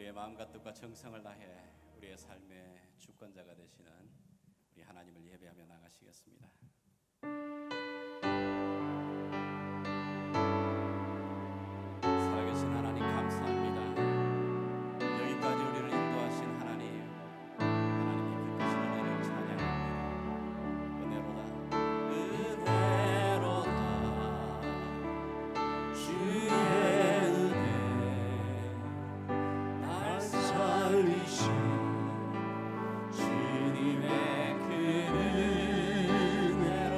우리의 마음과 뜻과 정성을 다해 우리의 삶의 주권자가 되시는 우리 하나님을 예배하며 나가시겠습니다. 살아계신 하나님 감사합니다. 여기까지 우리를 인도하신 하나님, 하나님의 그 크신 은혜를 찬양합니다. 은혜로다, 은혜로다, 주의 은혜 날 살리신 주님의 그 은혜라,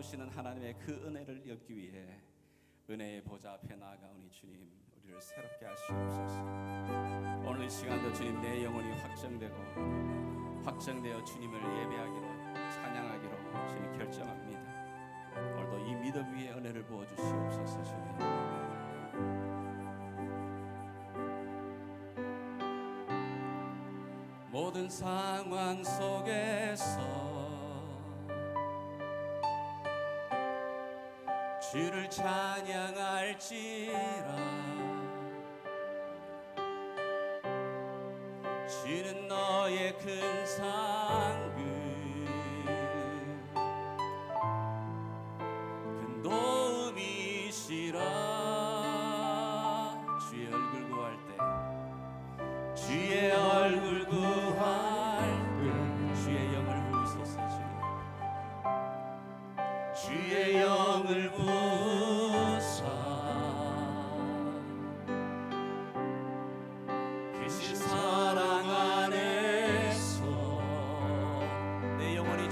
바라보시는 하나님의 그 은혜를 엮기 위해 은혜의 보좌 앞에 나아가오니 주님, 우리를 새롭게 하시옵소서. 오늘 이 시간도 주님, 내 영혼이 확정되어 주님을 예배하기로, 찬양하기로 주님 결정합니다. 오늘도 이 믿음 위에 은혜를 부어주시옵소서. 주님, 모든 상황 속에서 주를 찬양할지라. 주는 너의 큰 상급, 큰 도움이시라. 주의 얼굴 구할 때, 주의 얼굴 구할 때 주의 영을 부으소서. 주의 영을 부으사 크신 사랑 안에서 내 영혼이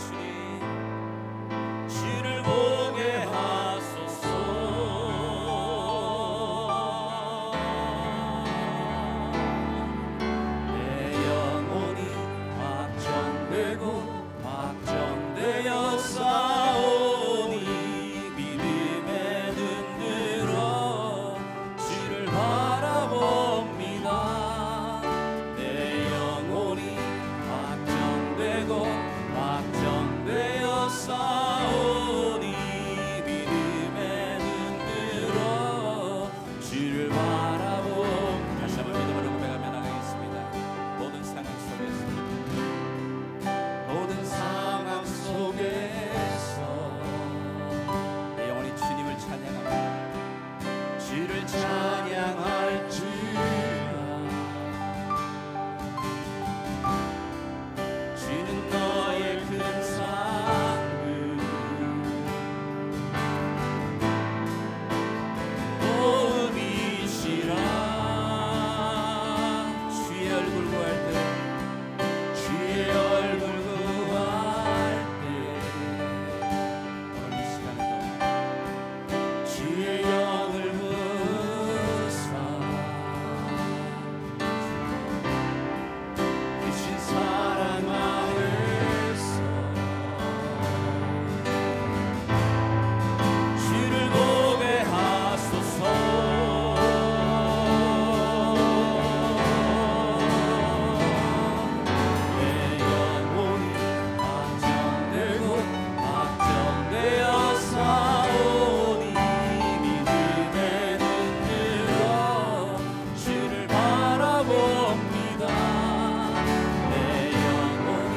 주를 보게 하소서. 내 영혼이 확정되고 확정되어 싸우니 믿음에 눈 들어 주를 바라봅니다. 내 영혼이 확정되고 확정되어 싸우니 믿음에 눈 들어 주를 바라봅니다. 다시 한번 믿음으로 고백하며 나가겠습니다. 모든 상황 속에서 내 영혼이 주님을 찬양합니다. 주를 찬양할지라. 주는 너의 큰 상급, 도움이시라. 주의 얼굴 구할 때, 주의 얼굴 구할 때 오늘 이 시간에도 주의 영을 부으사 크신 사랑 안에서 주를 보게 하소서. 내 영혼이 확정되고 확정되어 싸우니 믿음에 눈 들어 주를 바라봅니다. 내 영혼이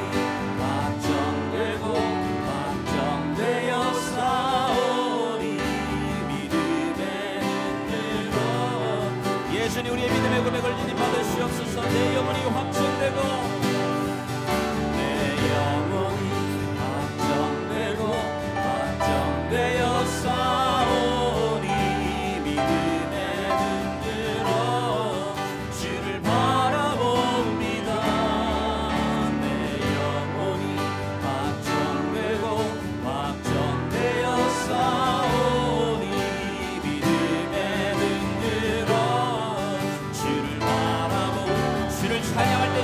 확정되고 확정되어 싸우니 믿음에 눈 들어 예수님, 우리의 믿음의 고백을 주님 받으시옵소서. 내 영혼이 확정되고 내 영혼이 확정되고 확정되어 싸우니 믿음에 눈 들어 주를 바라봅니다. 내 영혼이 확정되고 확정되어 싸우니 믿음에 눈 들어 주를 바라보고 주를 찬양할 때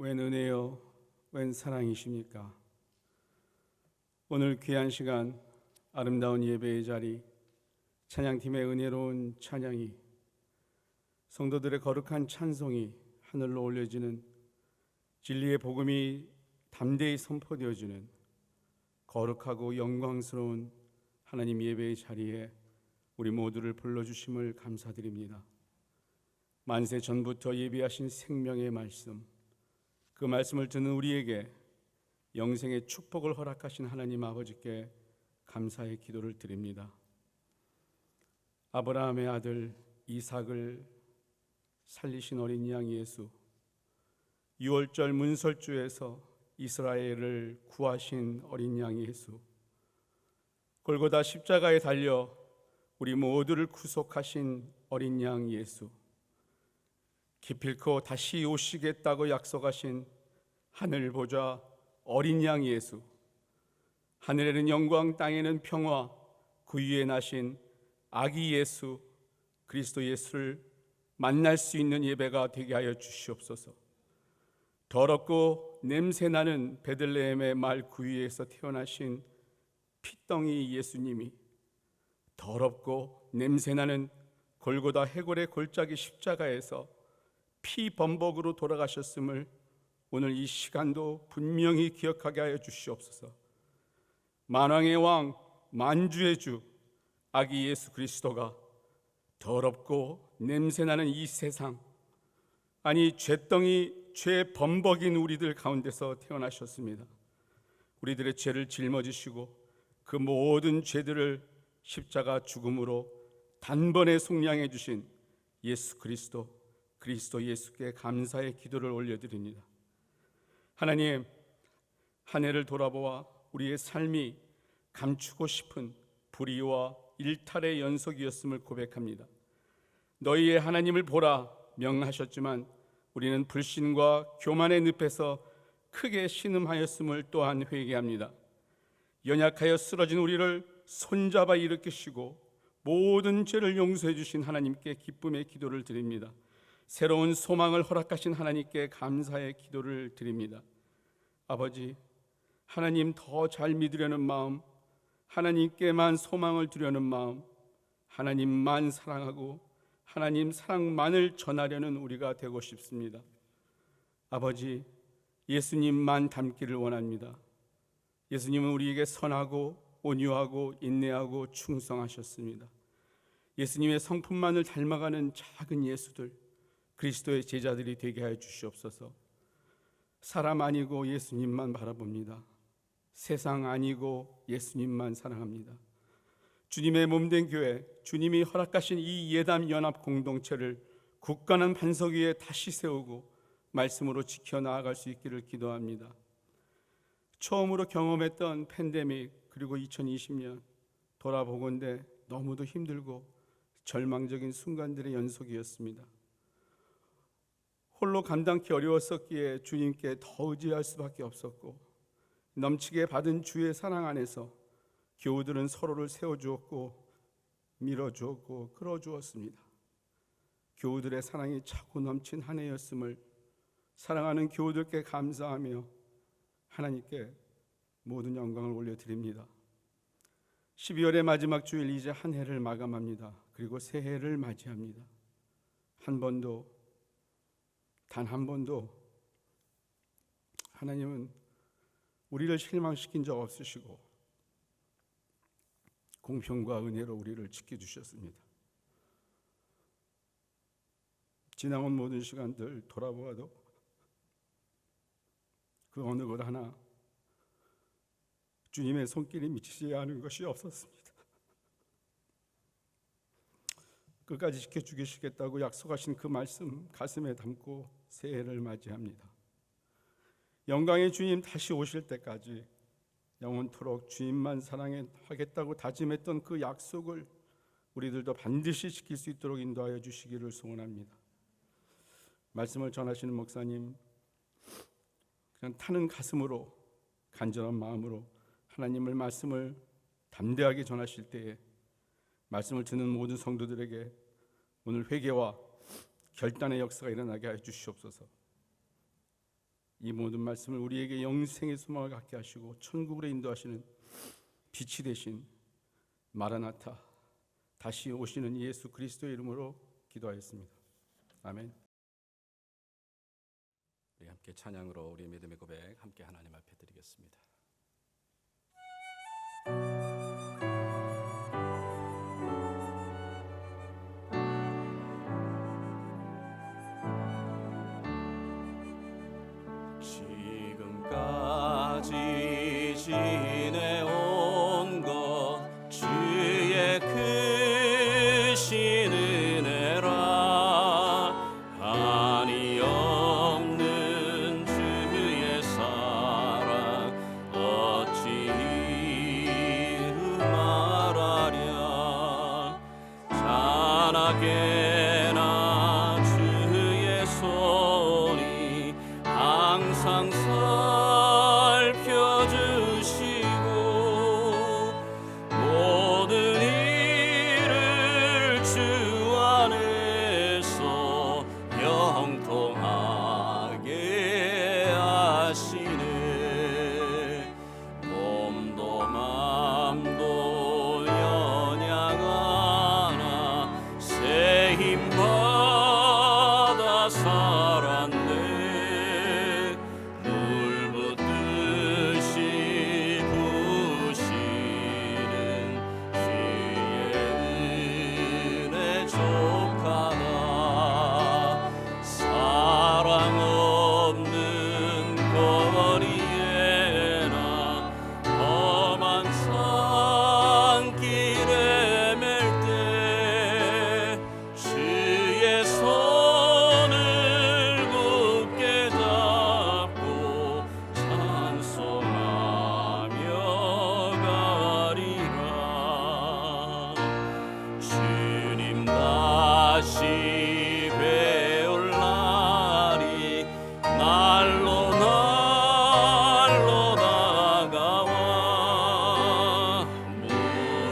웬 은혜요, 웬 사랑이십니까? 오늘 귀한 시간, 아름다운 예배의 자리, 찬양팀의 은혜로운 찬양이, 성도들의 거룩한 찬송이 하늘로 올려지는, 진리의 복음이 담대히 선포되어지는 거룩하고 영광스러운 하나님 예배의 자리에 우리 모두를 불러주심을 감사드립니다. 만세 전부터 예비하신 생명의 말씀, 그 말씀을 듣는 우리에게 영생의 축복을 허락하신 하나님 아버지께 감사의 기도를 드립니다. 아브라함의 아들 이삭을 살리신 어린 양 예수, 6월절 문설주에서 이스라엘을 구하신 어린 양 예수, 골고다 십자가에 달려 우리 모두를 구속하신 어린 양 예수, 기필코 다시 오시겠다고 약속하신 하늘 보좌 어린 양 예수, 하늘에는 영광 땅에는 평화, 그 위에 나신 아기 예수 그리스도 예수를 만날 수 있는 예배가 되게 하여 주시옵소서. 더럽고 냄새나는 베들레헴의 말 그 위에서 태어나신 피덩이 예수님이 더럽고 냄새나는 골고다 해골의 골짜기 십자가에서 피범벅으로 돌아가셨음을 오늘 이 시간도 분명히 기억하게 하여 주시옵소서. 만왕의 왕, 만주의 주 아기 예수 그리스도가 더럽고 냄새나는 이 세상, 아니 죄덩이 죄범벅인 우리들 가운데서 태어나셨습니다. 우리들의 죄를 짊어지시고 그 모든 죄들을 십자가 죽음으로 단번에 속량해 주신 예수 그리스도 예수께 감사의 기도를 올려드립니다. 하나님, 한 해를 돌아보아 우리의 삶이 감추고 싶은 불의와 일탈의 연속이었음을 고백합니다. 너희의 하나님을 보라 명하셨지만 우리는 불신과 교만의 늪에서 크게 신음하였음을 또한 회개합니다. 연약하여 쓰러진 우리를 손잡아 일으키시고 모든 죄를 용서해 주신 하나님께 기쁨의 기도를 드립니다. 새로운 소망을 허락하신 하나님께 감사의 기도를 드립니다. 아버지, 하나님 더 잘 믿으려는 마음, 하나님께만 소망을 두려는 마음, 하나님만 사랑하고 하나님 사랑만을 전하려는 우리가 되고 싶습니다. 아버지, 예수님만 닮기를 원합니다. 예수님은 우리에게 선하고 온유하고 인내하고 충성하셨습니다. 예수님의 성품만을 닮아가는 작은 예수들, 그리스도의 제자들이 되게 하여 주시옵소서. 사람 아니고 예수님만 바라봅니다. 세상 아니고 예수님만 사랑합니다. 주님의 몸된 교회, 주님이 허락하신 이 예담 연합 공동체를 굳건한 반석 위에 다시 세우고 말씀으로 지켜나아갈 수 있기를 기도합니다. 처음으로 경험했던 팬데믹, 그리고 2020년 돌아보건대 너무도 힘들고 절망적인 순간들의 연속이었습니다. 홀로 감당기 어려웠었기에 주님께 더 의지할 수밖에 없었고, 넘치게 받은 주의 사랑 안에서 교우들은 서로를 세워주었고 밀어주었고 끌어주었습니다. 교우들의 사랑이 차고 넘친 한 해였음을 사랑하는 교우들께 감사하며 하나님께 모든 영광을 올려드립니다. 12월의 마지막 주일, 이제 한 해를 마감합니다. 그리고 새해를 맞이합니다. 단 한 번도 하나님은 우리를 실망시킨 적 없으시고 공평과 은혜로 우리를 지켜주셨습니다. 지나온 모든 시간들 돌아보아도 그 어느 것 하나 주님의 손길이 미치지 않은 것이 없었습니다. 끝까지 지켜주시겠다고 약속하신 그 말씀 가슴에 담고 새해를 맞이합니다. 영광의 주님 다시 오실 때까지 영원토록 주님만 사랑하겠다고 다짐했던 그 약속을 우리들도 반드시 지킬 수 있도록 인도하여 주시기를 소원합니다. 말씀을 전하시는 목사님, 그냥 타는 가슴으로 간절한 마음으로 하나님의 말씀을 담대하게 전하실 때에 말씀을 듣는 모든 성도들에게 오늘 회개와 결단의 역사가 일어나게 하여 주시옵소서. 이 모든 말씀을 우리에게 영생의 소망을 갖게 하시고 천국으로 인도하시는 빛이 되신 마라나타, 다시 오시는 예수 그리스도의 이름으로 기도하였습니다. 아멘. 우리 함께 찬양으로 우리 믿음의 고백 함께 하나님 앞에 드리겠습니다. 지금까지 지내온 것 주의 크신 은혜라. 한이 없는 주의 사랑 어찌 이루 말하랴. 자나게나 주의 손이 항상 살펴주시고 모든 일을 주 안에서 형통하게 하시네. 몸도 맘도 연약하나 새 힘 받아 살았네. 물 붓듯이 부시는 주의 은혜 족하다. 사랑 없는 거리에나 험한 산길에 맬 때 주의 손을 굳게 잡고 찬송하며 가리라. 주님 다시 배울 날이 날로 날로 다가와.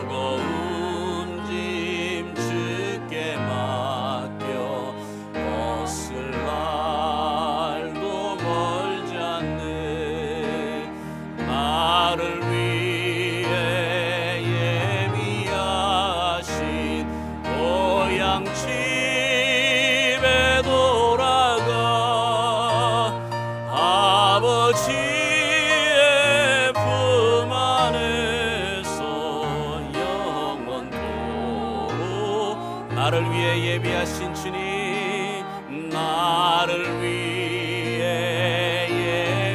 무거운 짐 주께 맡겨 벗을 날도 멀지 않네. 나를 위해 예비하신 고향 집에 돌아가 아버지의 품 안에서 영원토록. 나를 위해 예비하신 주님, 나를 위해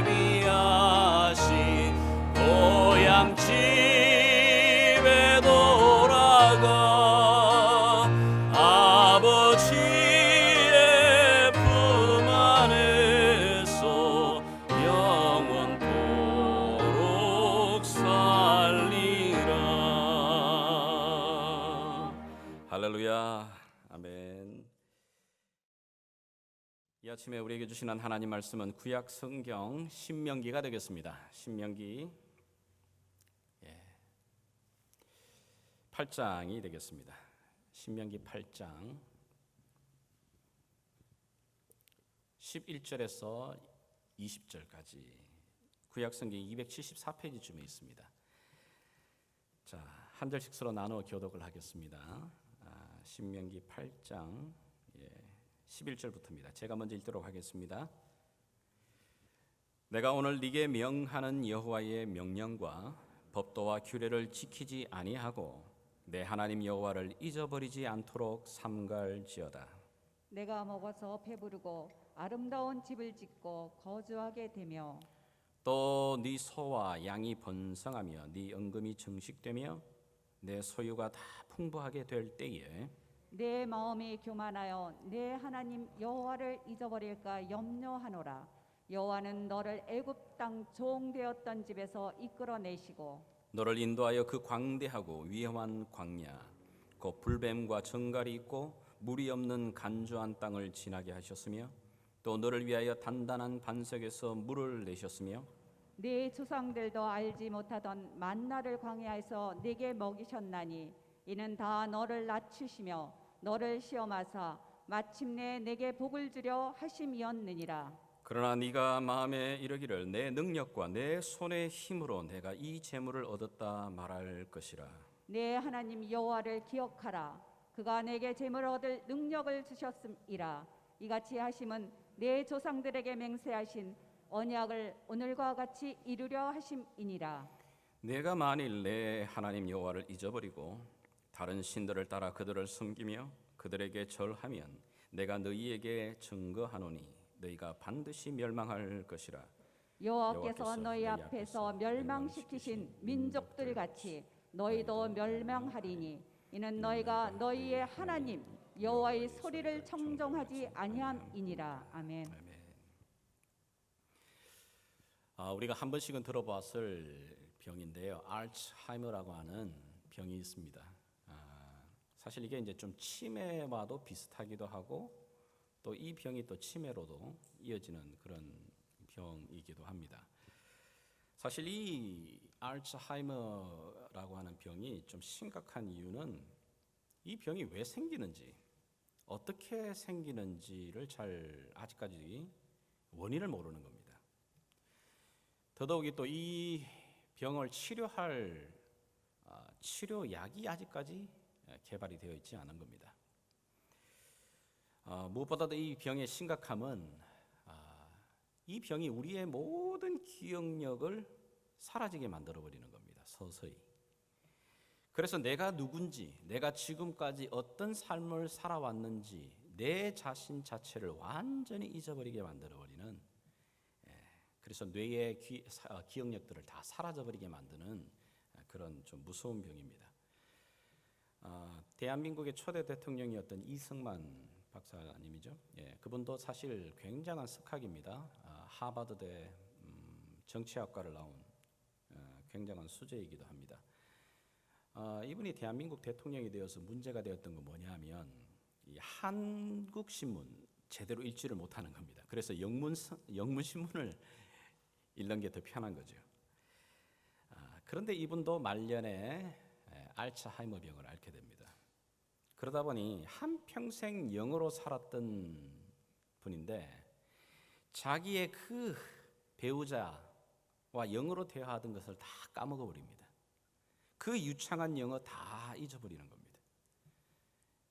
예비하신 고향 집에 돌아가 아버지의 품 안에서 영원토록 살리라. 할렐루야. 아멘. 이 아침에 우리에게 주시는 하나님 말씀은 구약 성경 신명기가 되겠습니다. 신명기 8장이 되겠습니다. 신명기 8장 11절에서 20절까지 구약 성경 274페이지쯤에 있습니다. 자, 한 절씩 서로 나누어 교독을 하겠습니다. 신명기 8장 11절부터입니다. 제가 먼저 읽도록 하겠습니다. 내가 오늘 네게 명하는 여호와의 명령과 법도와 규례를 지키지 아니하고 내 하나님 여호와를 잊어버리지 않도록 삼갈지어다. 내가 먹어서 배부르고 아름다운 집을 짓고 거주하게 되며 또 네 소와 양이 번성하며 네 은금이 정식되며 내 소유가 다 풍부하게 될 때에 내 마음이 교만하여 내 하나님 여호와를 잊어버릴까 염려하노라. 여호와는 너를 애굽 땅 종되었던 집에서 이끌어내시고 너를 인도하여 그 광대하고 위험한 광야 곧 불뱀과 정갈이 있고 물이 없는 간조한 땅을 지나게 하셨으며 또 너를 위하여 단단한 반석에서 물을 내셨으며 네 조상들도 알지 못하던 만나를 광야에서 네게 먹이셨나니 이는 다 너를 낮추시며 너를 시험하사 마침내 내게 복을 주려 하심이었느니라. 그러나 네가 마음에 이르기를 내 능력과 내 손의 힘으로 내가 이 재물을 얻었다 말할 것이라. 내 하나님 여호와를 기억하라. 그가 내게 재물 얻을 능력을 주셨음이라. 이같이 하심은 내 조상들에게 맹세하신 언약을 오늘과 같이 이루려 하심이니라. 내가 만일 내 하나님 여호와를 잊어버리고 다른 신들을 따라 그들을 섬기며 그들에게 절하면 내가 너희에게 증거하노니 너희가 반드시 멸망할 것이라. 여호와께서 너희 앞에서 멸망시키신 민족들 같이 너희도 멸망하리니 이는 너희가 너희의 하나님 여호와의 소리를 청종하지 아니함이니라. 아멘. 우리가 한 번씩은 들어봤을 병인데요, 알츠하이머라고 하는 병이 있습니다. 사실 이게 이제 좀 치매와도 비슷하기도 하고 또 이 병이 또 치매로도 이어지는 그런 병이기도 합니다. 사실 이 알츠하이머라고 하는 병이 좀 심각한 이유는 이 병이 왜 생기는지, 어떻게 생기는지를 잘 아직까지 원인을 모르는 겁니다. 더더욱이 또 이 병을 치료할 치료약이 아직까지 개발이 되어 있지 않은 겁니다. 무엇보다도 이 병의 심각함은 이 병이 우리의 모든 기억력을 사라지게 만들어버리는 겁니다. 서서히. 그래서 내가 누군지, 내가 지금까지 어떤 삶을 살아왔는지 내 자신 자체를 완전히 잊어버리게 만들어버리는, 그래서 뇌의 기억력들을 다 사라져버리게 만드는 그런 좀 무서운 병입니다. 대한민국의 초대 대통령이었던 이승만 박사님이죠. 그분도 사실 굉장한 석학입니다. 하버드대 정치학과를 나온 굉장한 수재이기도 합니다. 이분이 대한민국 대통령이 되어서 문제가 되었던 건 뭐냐면 이 한국 신문 제대로 읽지를 못하는 겁니다. 그래서 영문 신문을 읽는 게 더 편한 거죠. 그런데 이분도 말년에 알츠하이머 병을 앓게 됩니다. 그러다 보니 한평생 영어로 살았던 분인데 자기의 그 배우자와 영어로 대화하던 것을 다 까먹어 버립니다. 그 유창한 영어 다 잊어버리는 겁니다.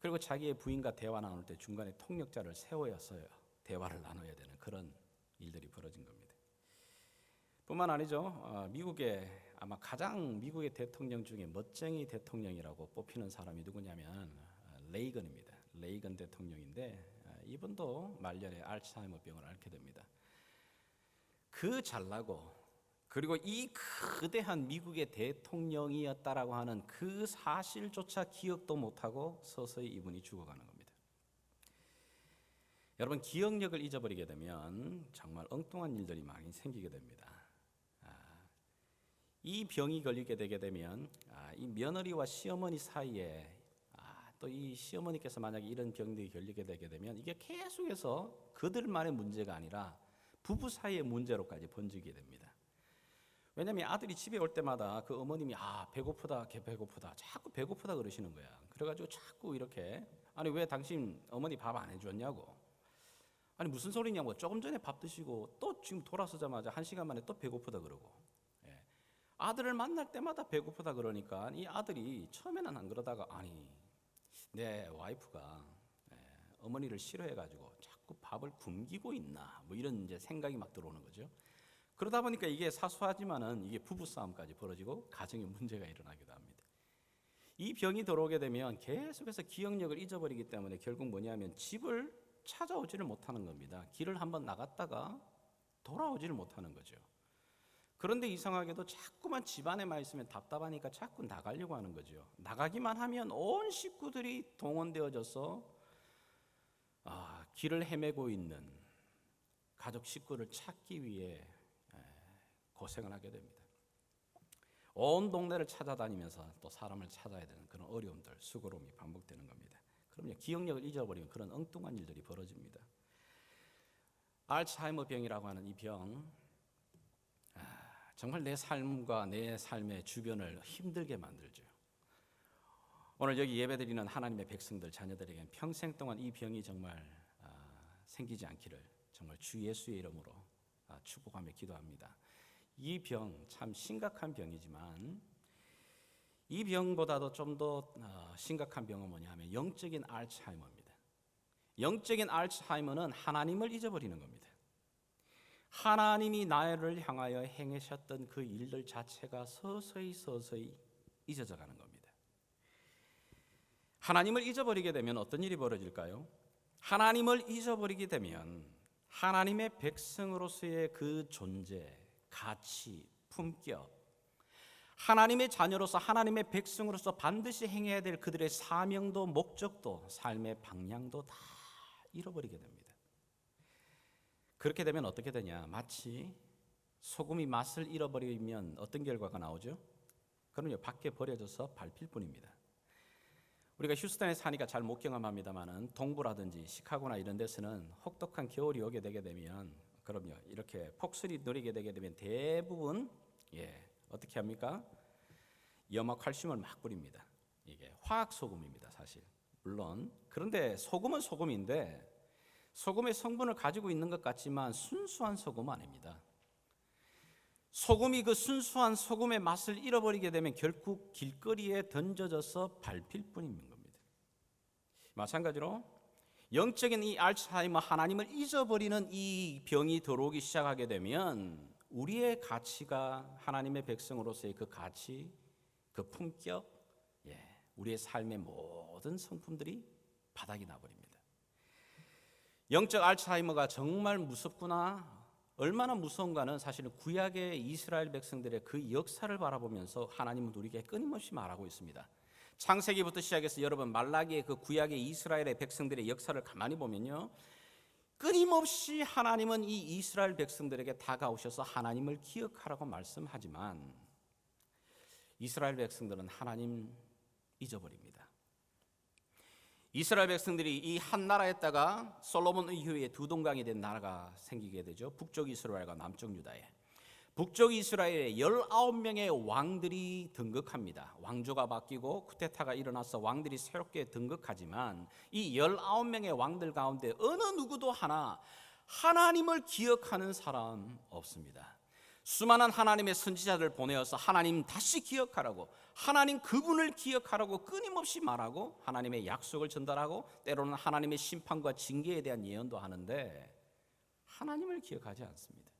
그리고 자기의 부인과 대화 나눌 때 중간에 통역자를 세워서요 대화를 나눠야 되는 그런 일들이 벌어진 겁니다. 뿐만 아니죠. 아마 가장 미국의 대통령 중에 멋쟁이 대통령이라고 뽑히는 사람이 누구냐면 레이건입니다. 레이건 대통령인데 이분도 말년에 알츠하이머 병을 앓게 됩니다. 그 잘나고 그리고 이 거대한 미국의 대통령이었다라고 하는 그 사실조차 기억도 못하고 서서히 이분이 죽어가는 겁니다. 여러분, 기억력을 잊어버리게 되면 정말 엉뚱한 일들이 많이 생기게 됩니다. 이 병이 걸리게 되게 되면 이 며느리와 시어머니 사이에 또 이 시어머니께서 만약에 이런 병들이 걸리게 되게 되면 이게 계속해서 그들만의 문제가 아니라 부부 사이의 문제로까지 번지게 됩니다. 왜냐하면 아들이 집에 올 때마다 그 어머님이 배고프다, 배고프다, 자꾸 배고프다 그러시는 거야. 그래가지고 자꾸 이렇게 아니 왜 당신 어머니 밥 안 해줬냐고. 아니 무슨 소리냐고. 조금 전에 밥 드시고 또 지금 돌아서자마자 1시간 만에 또 배고프다 그러고. 아들을 만날 때마다 배고프다 그러니까 이 아들이 처음에는 안 그러다가 아니 내 와이프가 어머니를 싫어해가지고 자꾸 밥을 굶기고 있나 뭐 이런 이제 생각이 막 들어오는 거죠. 그러다 보니까 이게 사소하지만은 이게 부부싸움까지 벌어지고 가정에 문제가 일어나기도 합니다. 이 병이 들어오게 되면 계속해서 기억력을 잊어버리기 때문에 결국 뭐냐면 집을 찾아오지를 못하는 겁니다. 길을 한번 나갔다가 돌아오지를 못하는 거죠. 그런데 이상하게도 자꾸만 집 안에만 있으면 답답하니까 자꾸 나가려고 하는 거죠. 나가기만 하면 온 식구들이 동원되어져서 길을 헤매고 있는 가족 식구를 찾기 위해 고생을 하게 됩니다. 온 동네를 찾아다니면서 또 사람을 찾아야 되는 그런 어려움들, 수고로움이 반복되는 겁니다. 그럼요, 기억력을 잊어버리면 그런 엉뚱한 일들이 벌어집니다. 알츠하이머 병이라고 하는 이 병, 정말 내 삶과 내 삶의 주변을 힘들게 만들죠. 오늘 여기 예배드리는 하나님의 백성들, 자녀들에게는 평생 동안 이 병이 정말 생기지 않기를 정말 주 예수의 이름으로 축복하며 기도합니다. 이 병 참 심각한 병이지만 이 병보다도 좀 더 심각한 병은 뭐냐면 영적인 알츠하이머입니다. 영적인 알츠하이머는 하나님을 잊어버리는 겁니다. 하나님이 나를 향하여 행하셨던 그 일들 자체가 서서히 잊어져 가는 겁니다. 하나님을 잊어버리게 되면 어떤 일이 벌어질까요? 하나님을 잊어버리게 되면 하나님의 백성으로서의 그 존재, 가치, 품격, 하나님의 자녀로서 하나님의 백성으로서 반드시 행해야 될 그들의 사명도 목적도 삶의 방향도 다 잃어버리게 됩니다. 그렇게 되면 어떻게 되냐? 마치 소금이 맛을 잃어버리면 어떤 결과가 나오죠? 그럼요, 밖에 버려져서 밟힐 뿐입니다. 우리가 휴스턴에 사니까 잘 못 경험합니다만은 동부라든지 시카고나 이런 데서는 혹독한 겨울이 오게 되게 되면 그럼요, 이렇게 폭설이 내리게 되게 되면 대부분 어떻게 합니까? 염화칼슘을 막 뿌립니다. 이게 화학 소금입니다, 사실. 물론 그런데 소금은 소금인데 소금의 성분을 가지고 있는 것 같지만 순수한 소금은 아닙니다. 소금이 그 순수한 소금의 맛을 잃어버리게 되면 결국 길거리에 던져져서 밟힐 뿐인 겁니다. 마찬가지로 영적인 이 알츠하이머, 하나님을 잊어버리는 이 병이 들어오기 시작하게 되면 우리의 가치가 하나님의 백성으로서의 그 가치, 그 품격, 우리의 삶의 모든 성품들이 바닥이 나버립니다. 영적 알츠하이머가 정말 무섭구나, 얼마나 무서운가는 사실은 구약의 이스라엘 백성들의 그 역사를 바라보면서 하나님은 우리에게 끊임없이 말하고 있습니다. 창세기부터 시작해서 여러분 말라기의 그 구약의 이스라엘의 백성들의 역사를 가만히 보면요, 끊임없이 하나님은 이 이스라엘 백성들에게 다가오셔서 하나님을 기억하라고 말씀하지만 이스라엘 백성들은 하나님 잊어버립니다. 이스라엘 백성들이 이 한 나라에다가 솔로몬 이후에 두 동강이 된 나라가 생기게 되죠. 북쪽 이스라엘과 남쪽 유다에. 북쪽 이스라엘에 19명의 왕들이 등극합니다. 왕조가 바뀌고 쿠데타가 일어나서 왕들이 새롭게 등극하지만 이 19명의 왕들 가운데 어느 누구도 하나님을 기억하는 사람 없습니다. 수많은 하나님의 선지자들 보내어서 하나님 다시 기억하라고, 하나님 그분을 기억하라고 끊임없이 말하고 하나님의 약속을 전달하고 때로는 하나님의 심판과 징계에 대한 예언도 하는데 하나님을 기억하지 않습니다.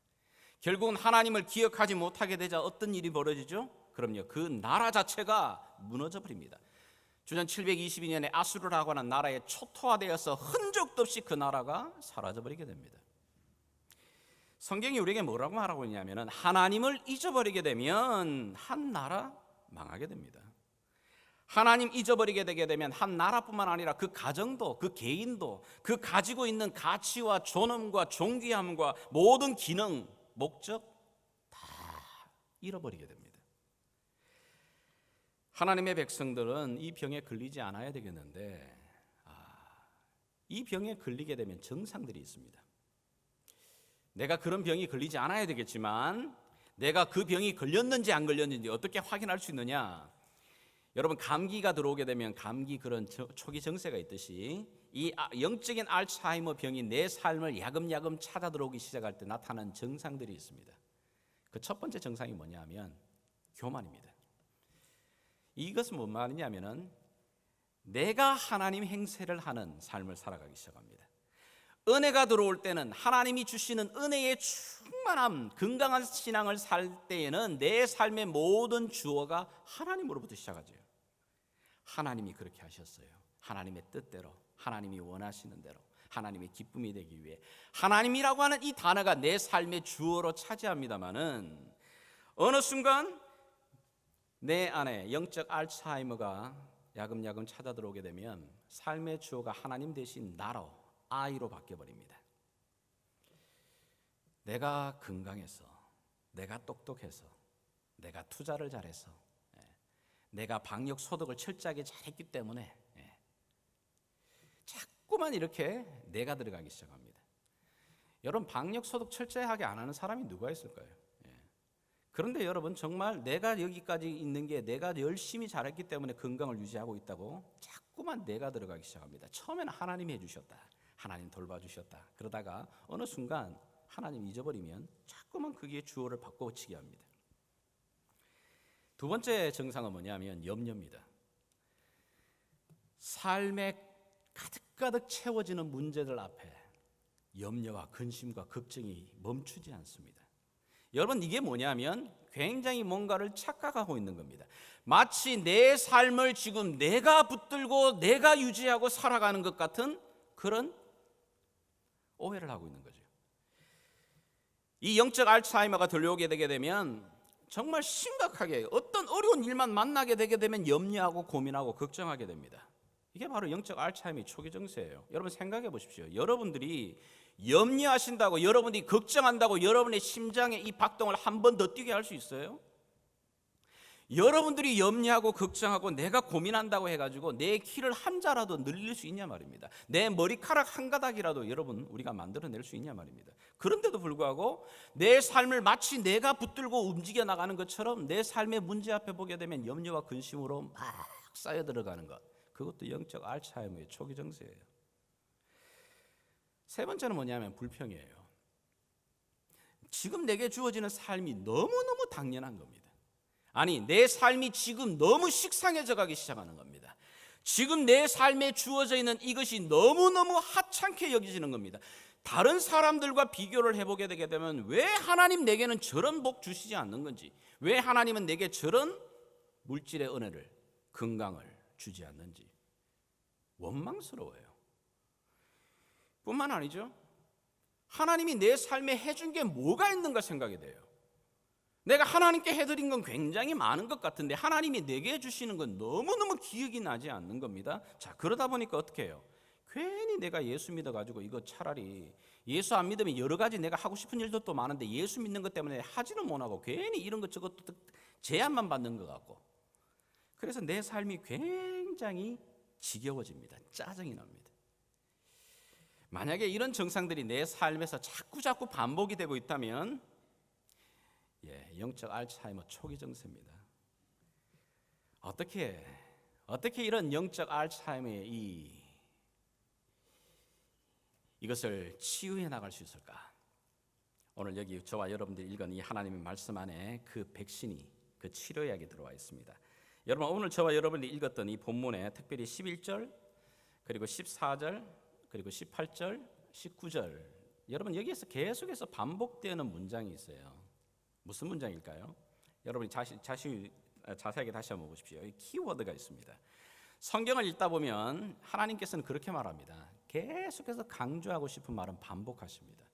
결국은 하나님을 기억하지 못하게 되자 어떤 일이 벌어지죠? 그럼요, 그 나라 자체가 무너져 버립니다. 주전 722년에 아수르라고 하는 나라에 초토화되어서 흔적도 없이 그 나라가 사라져 버리게 됩니다. 성경이 우리에게 뭐라고 말하고 있냐면 하나님을 잊어버리게 되면 한 나라 망하게 됩니다. 하나님 잊어버리게 되게 되면 한 나라뿐만 아니라 그 가정도, 그 개인도, 그 가지고 있는 가치와 존엄과 존귀함과 모든 기능, 목적 다 잃어버리게 됩니다. 하나님의 백성들은 이 병에 걸리지 않아야 되겠는데 이 병에 걸리게 되면 정상들이 있습니다. 내가 그런 병이 걸리지 않아야 되겠지만 내가 그 병이 걸렸는지 안 걸렸는지 어떻게 확인할 수 있느냐? 여러분, 감기가 들어오게 되면 감기 그런 초기 증세가 있듯이 이 영적인 알츠하이머 병이 내 삶을 야금야금 찾아 들어오기 시작할 때 나타나는 증상들이 있습니다. 그 첫 번째 증상이 뭐냐면 교만입니다. 이것은 뭔 말이냐면은 내가 하나님 행세를 하는 삶을 살아가기 시작합니다. 은혜가 들어올 때는 하나님이 주시는 은혜의 충만함, 건강한 신앙을 살 때에는 내 삶의 모든 주어가 하나님으로부터 시작하죠. 하나님이 그렇게 하셨어요. 하나님의 뜻대로, 하나님이 원하시는 대로, 하나님의 기쁨이 되기 위해 하나님이라고 하는 이 단어가 내 삶의 주어로 차지합니다마는 어느 순간 내 안에 영적 알츠하이머가 야금야금 찾아 들어오게 되면 삶의 주어가 하나님 대신 나로, 아이로 바뀌어버립니다. 내가 건강해서, 내가 똑똑해서, 내가 투자를 잘해서, 내가 방역 소득을 철저하게 잘했기 때문에 자꾸만 이렇게 내가 들어가기 시작합니다. 여러분, 방역 소득 철저하게 안 하는 사람이 누가 있을까요? 그런데 여러분, 정말 내가 여기까지 있는 게 내가 열심히 잘했기 때문에 건강을 유지하고 있다고 자꾸만 내가 들어가기 시작합니다. 처음에는 하나님이 해주셨다, 하나님 돌봐주셨다. 그러다가 어느 순간 하나님 잊어버리면 자꾸만 거기에 주어를 바꿔치기 합니다. 두 번째 증상은 뭐냐면 염려입니다. 삶에 가득가득 채워지는 문제들 앞에 염려와 근심과 걱정이 멈추지 않습니다. 여러분, 이게 뭐냐면 굉장히 뭔가를 착각하고 있는 겁니다. 마치 내 삶을 지금 내가 붙들고 내가 유지하고 살아가는 것 같은 그런 오해를 하고 있는 거죠. 이 영적 알츠하이머가 들려오게 되게 되면 정말 심각하게 어떤 어려운 일만 만나게 되게 되면 염려하고 고민하고 걱정하게 됩니다. 이게 바로 영적 알츠하이머의 초기 증세예요. 여러분 생각해 보십시오. 여러분들이 염려하신다고, 여러분이 걱정한다고 여러분의 심장에 이 박동을 한 번 더 뛰게 할 수 있어요? 여러분들이 염려하고 걱정하고 내가 고민한다고 해가지고 내 키를 한 자라도 늘릴 수 있냐 말입니다. 내 머리카락 한 가닥이라도 여러분 우리가 만들어낼 수 있냐 말입니다. 그런데도 불구하고 내 삶을 마치 내가 붙들고 움직여 나가는 것처럼 내 삶의 문제 앞에 보게 되면 염려와 근심으로 막 쌓여 들어가는 것, 그것도 영적 알츠하이머의 초기 증세예요. 세 번째는 뭐냐면 불평이에요. 지금 내게 주어지는 삶이 너무너무 당연한 겁니다. 아니, 내 삶이 지금 너무 식상해져 가기 시작하는 겁니다. 지금 내 삶에 주어져 있는 이것이 너무너무 하찮게 여겨지는 겁니다. 다른 사람들과 비교를 해보게 되게 되면 왜 하나님 내게는 저런 복 주시지 않는 건지, 왜 하나님은 내게 저런 물질의 은혜를, 건강을 주지 않는지 원망스러워요. 뿐만 아니죠, 하나님이 내 삶에 해준 게 뭐가 있는가 생각이 돼요. 내가 하나님께 해드린 건 굉장히 많은 것 같은데 하나님이 내게 해주시는 건 너무너무 기억이 나지 않는 겁니다. 자, 그러다 보니까 어떻게 해요? 괜히 내가 예수 믿어가지고 이거 차라리 예수 안 믿으면 여러 가지 내가 하고 싶은 일도 또 많은데 예수 믿는 것 때문에 하지는 못하고 괜히 이런 것 저것도 제한만 받는 것 같고, 그래서 내 삶이 굉장히 지겨워집니다. 짜증이 납니다. 만약에 이런 증상들이 내 삶에서 자꾸 반복이 되고 있다면 영적 알츠하이머 초기 증세입니다. 어떻게 이런 영적 알츠하이머의 이것을 치유해 나갈 수 있을까? 오늘 여기 저와 여러분들이 읽은 이 하나님의 말씀 안에 그 백신이, 그 치료약이 들어와 있습니다. 여러분, 오늘 저와 여러분이 읽었던 이 본문에 특별히 11절 그리고 14절 그리고 18절 19절, 여러분 여기에서 계속해서 반복되는 문장이 있어요. 무슨 문장일까요? 여러분이 자세하게 다시 한번 보십시오. 키워드가 있습니다. 성경을 읽다 보면 하나님께서는 그렇게 말합니다. 계속해서 강조하고 싶은 말은 반복하십니다.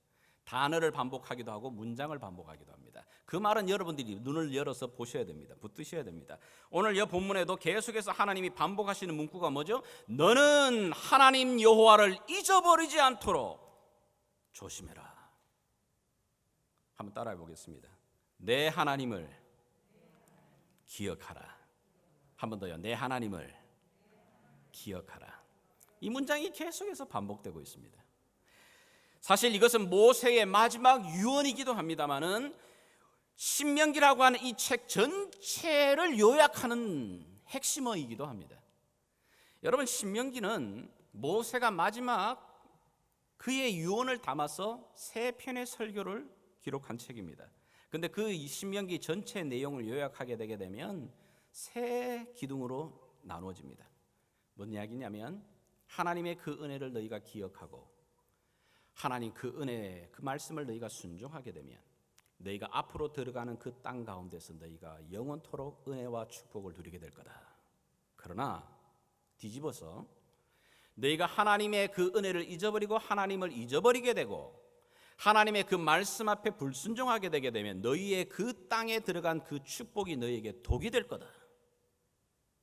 단어를 반복하기도 하고 문장을 반복하기도 합니다. 그 말은 여러분들이 눈을 열어서 보셔야 됩니다. 붙드셔야 됩니다. 오늘 이 본문에도 계속해서 하나님이 반복하시는 문구가 뭐죠? 너는 하나님 여호와를 잊어버리지 않도록 조심해라. 한번 따라해 보겠습니다. 내 하나님을 기억하라. 한 번 더요. 내 하나님을 기억하라. 이 문장이 계속해서 반복되고 있습니다. 사실 이것은 모세의 마지막 유언이기도 합니다마는 신명기라고 하는 이 책 전체를 요약하는 핵심어이기도 합니다. 여러분, 신명기는 모세가 마지막 그의 유언을 담아서 3편의 설교를 기록한 책입니다. 근데 그 신명기 전체 내용을 요약하게 되게 되면 3 기둥으로 나누어집니다. 뭔 이야기냐면 하나님의 그 은혜를 너희가 기억하고 하나님 그 은혜, 그 말씀을 너희가 순종하게 되면 너희가 앞으로 들어가는 그 땅 가운데서 너희가 영원토록 은혜와 축복을 누리게 될 거다. 그러나 뒤집어서 너희가 하나님의 그 은혜를 잊어버리고 하나님을 잊어버리게 되고 하나님의 그 말씀 앞에 불순종하게 되게 되면 너희의 그 땅에 들어간 그 축복이 너희에게 독이 될 거다.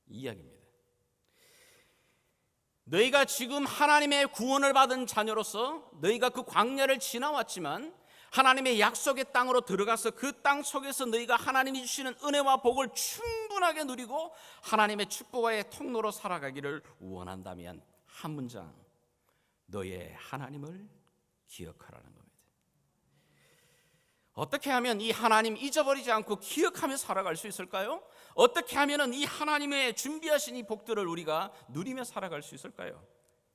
이 이야기입니다. 너희가 지금 하나님의 구원을 받은 자녀로서 너희가 그 광야를 지나왔지만 하나님의 약속의 땅으로 들어가서 그 땅 속에서 너희가 하나님이 주시는 은혜와 복을 충분하게 누리고 하나님의 축복의 통로로 살아가기를 원한다면 한 문장, 너의 하나님을 기억하라는 겁니다. 어떻게 하면 이 하나님 잊어버리지 않고 기억하며 살아갈 수 있을까요? 어떻게 하면 이 하나님의 준비하신 이 복들을 우리가 누리며 살아갈 수 있을까요?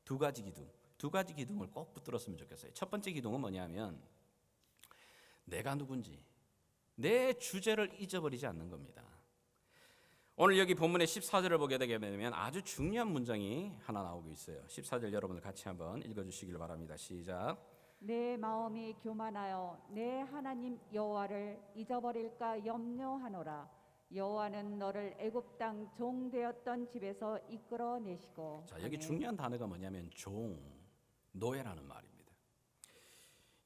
2가지 기둥, 두 가지 기둥을 꼭 붙들었으면 좋겠어요. 첫 번째 기둥은 뭐냐면 내가 누군지, 내 주제를 잊어버리지 않는 겁니다. 오늘 여기 본문의 14절을 보게 되게 되면 아주 중요한 문장이 하나 나오고 있어요. 14절 여러분들 같이 한번 읽어주시길 바랍니다. 시작. 내 마음이 교만하여 내 하나님 여호와를 잊어버릴까 염려하노라. 여호와는 너를 애굽 땅 종 되었던 집에서 이끌어내시고. 자, 여기 아멘. 중요한 단어가 뭐냐면 종, 노예라는 말입니다.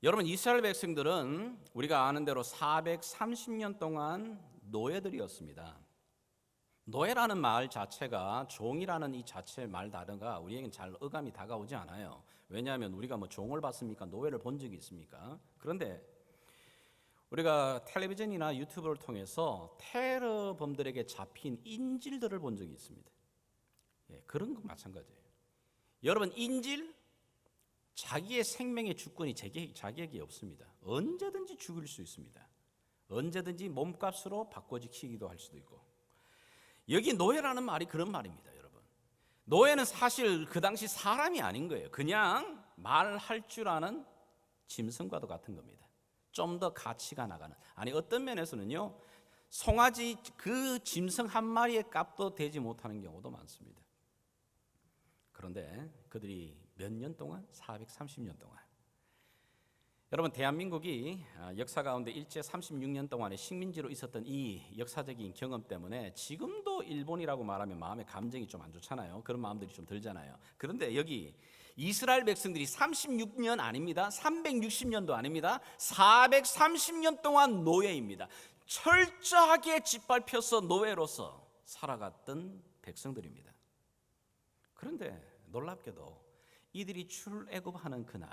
여러분, 이스라엘 백성들은 우리가 아는 대로 430년 동안 노예들이었습니다. 노예라는 말 자체가 종이라는 이 자체의 말 단어가 우리에겐 잘 어감이 다가오지 않아요. 왜냐하면 우리가 뭐 종을 봤습니까? 노예를 본 적이 있습니까? 그런데 우리가 텔레비전이나 유튜브를 통해서 테러범들에게 잡힌 인질들을 본 적이 있습니다. 예, 그런 거 마찬가지예요. 여러분, 인질 자기의 생명의 주권이 자기에게 없습니다. 언제든지 죽일 수 있습니다. 언제든지 몸값으로 바꿔지키기도 할 수도 있고. 여기 노예라는 말이 그런 말입니다, 여러분. 노예는 사실 그 당시 사람이 아닌 거예요. 그냥 말할 줄 아는 짐승과도 같은 겁니다. 좀 더 가치가 나가는. 아니, 어떤 면에서는요, 송아지 그 짐승 한 마리의 값도 되지 못하는 경우도 많습니다. 그런데 그들이 몇 년 동안? 430년 동안. 여러분, 대한민국이 역사 가운데 일제 36년 동안의 식민지로 있었던 이 역사적인 경험 때문에 지금도 일본이라고 말하면 마음에 감정이 좀 안 좋잖아요. 그런 마음들이 좀 들잖아요. 그런데 여기 이스라엘 백성들이 36년 아닙니다. 360년도 아닙니다. 430년 동안 노예입니다. 철저하게 짓밟혀서 노예로서 살아갔던 백성들입니다. 그런데 놀랍게도 이들이 출애굽하는 그날,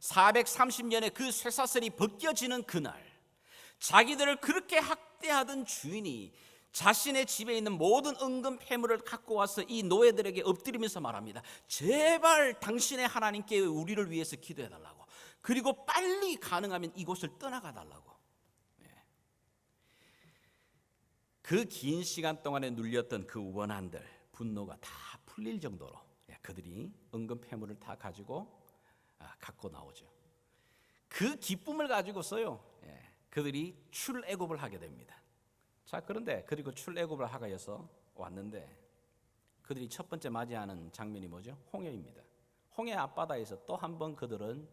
430년의 그 쇠사슬이 벗겨지는 그날, 자기들을 그렇게 학대하던 주인이 자신의 집에 있는 모든 은금 패물을 갖고 와서 이 노예들에게 엎드리면서 말합니다. 제발 당신의 하나님께 우리를 위해서 기도해달라고, 그리고 빨리 가능하면 이곳을 떠나가 달라고. 그 긴 시간 동안에 눌렸던 그 원한들, 분노가 다 풀릴 정도로 그들이 은금 패물을 다 가지고 갖고 나오죠. 그 기쁨을 가지고서요, 그들이 출애굽을 하게 됩니다. 자, 그런데 그리고 출애굽을 하기 위해서 왔는데 그들이 첫 번째 맞이하는 장면이 뭐죠? 홍해입니다. 홍해 앞바다에서 또 한 번 그들은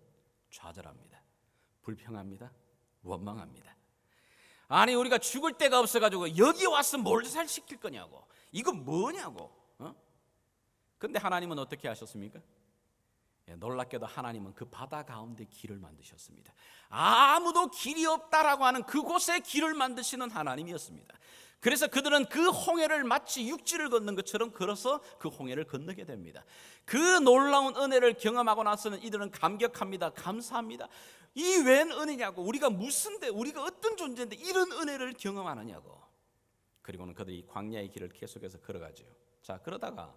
좌절합니다. 불평합니다. 원망합니다. 아니, 우리가 죽을 데가 없어가지고 여기 와서 뭘 살시킬 거냐고, 이거 뭐냐고. 근데 하나님은 어떻게 하셨습니까? 놀랍게도 하나님은 그 바다 가운데 길을 만드셨습니다. 아무도 길이 없다라고 하는 그곳에 길을 만드시는 하나님이었습니다. 그래서 그들은 그 홍해를 마치 육지를 걷는 것처럼 걸어서 그 홍해를 건너게 됩니다. 그 놀라운 은혜를 경험하고 나서는 이들은 감격합니다. 감사합니다. 이 웬 은혜냐고, 우리가 우리가 어떤 존재인데 이런 은혜를 경험하느냐고. 그리고는 그들이 광야의 길을 계속해서 걸어가죠. 자, 그러다가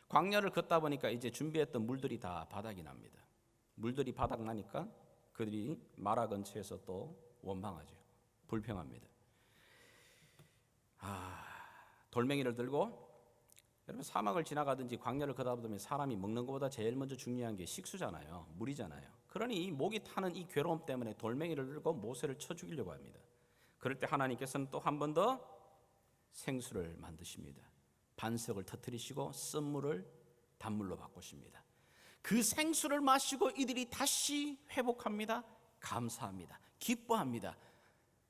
광야를 걷다 보니까 이제 준비했던 물들이 다 바닥이 납니다. 물들이 바닥 나니까 그들이 마라 근처에서 또 원망하죠. 불평합니다. 돌멩이를 들고, 여러분, 사막을 지나가든지 광야를 걷다 보면 사람이 먹는 것보다 제일 먼저 중요한 게 식수잖아요. 물이잖아요. 그러니 이 목이 타는 이 괴로움 때문에 돌멩이를 들고 모세를 쳐 죽이려고 합니다. 그럴 때 하나님께서는 또 한 번 더 생수를 만드십니다. 반석을 터뜨리시고 쓴물을 단물로 바꾸십니다. 그 생수를 마시고 이들이 다시 회복합니다. 감사합니다. 기뻐합니다.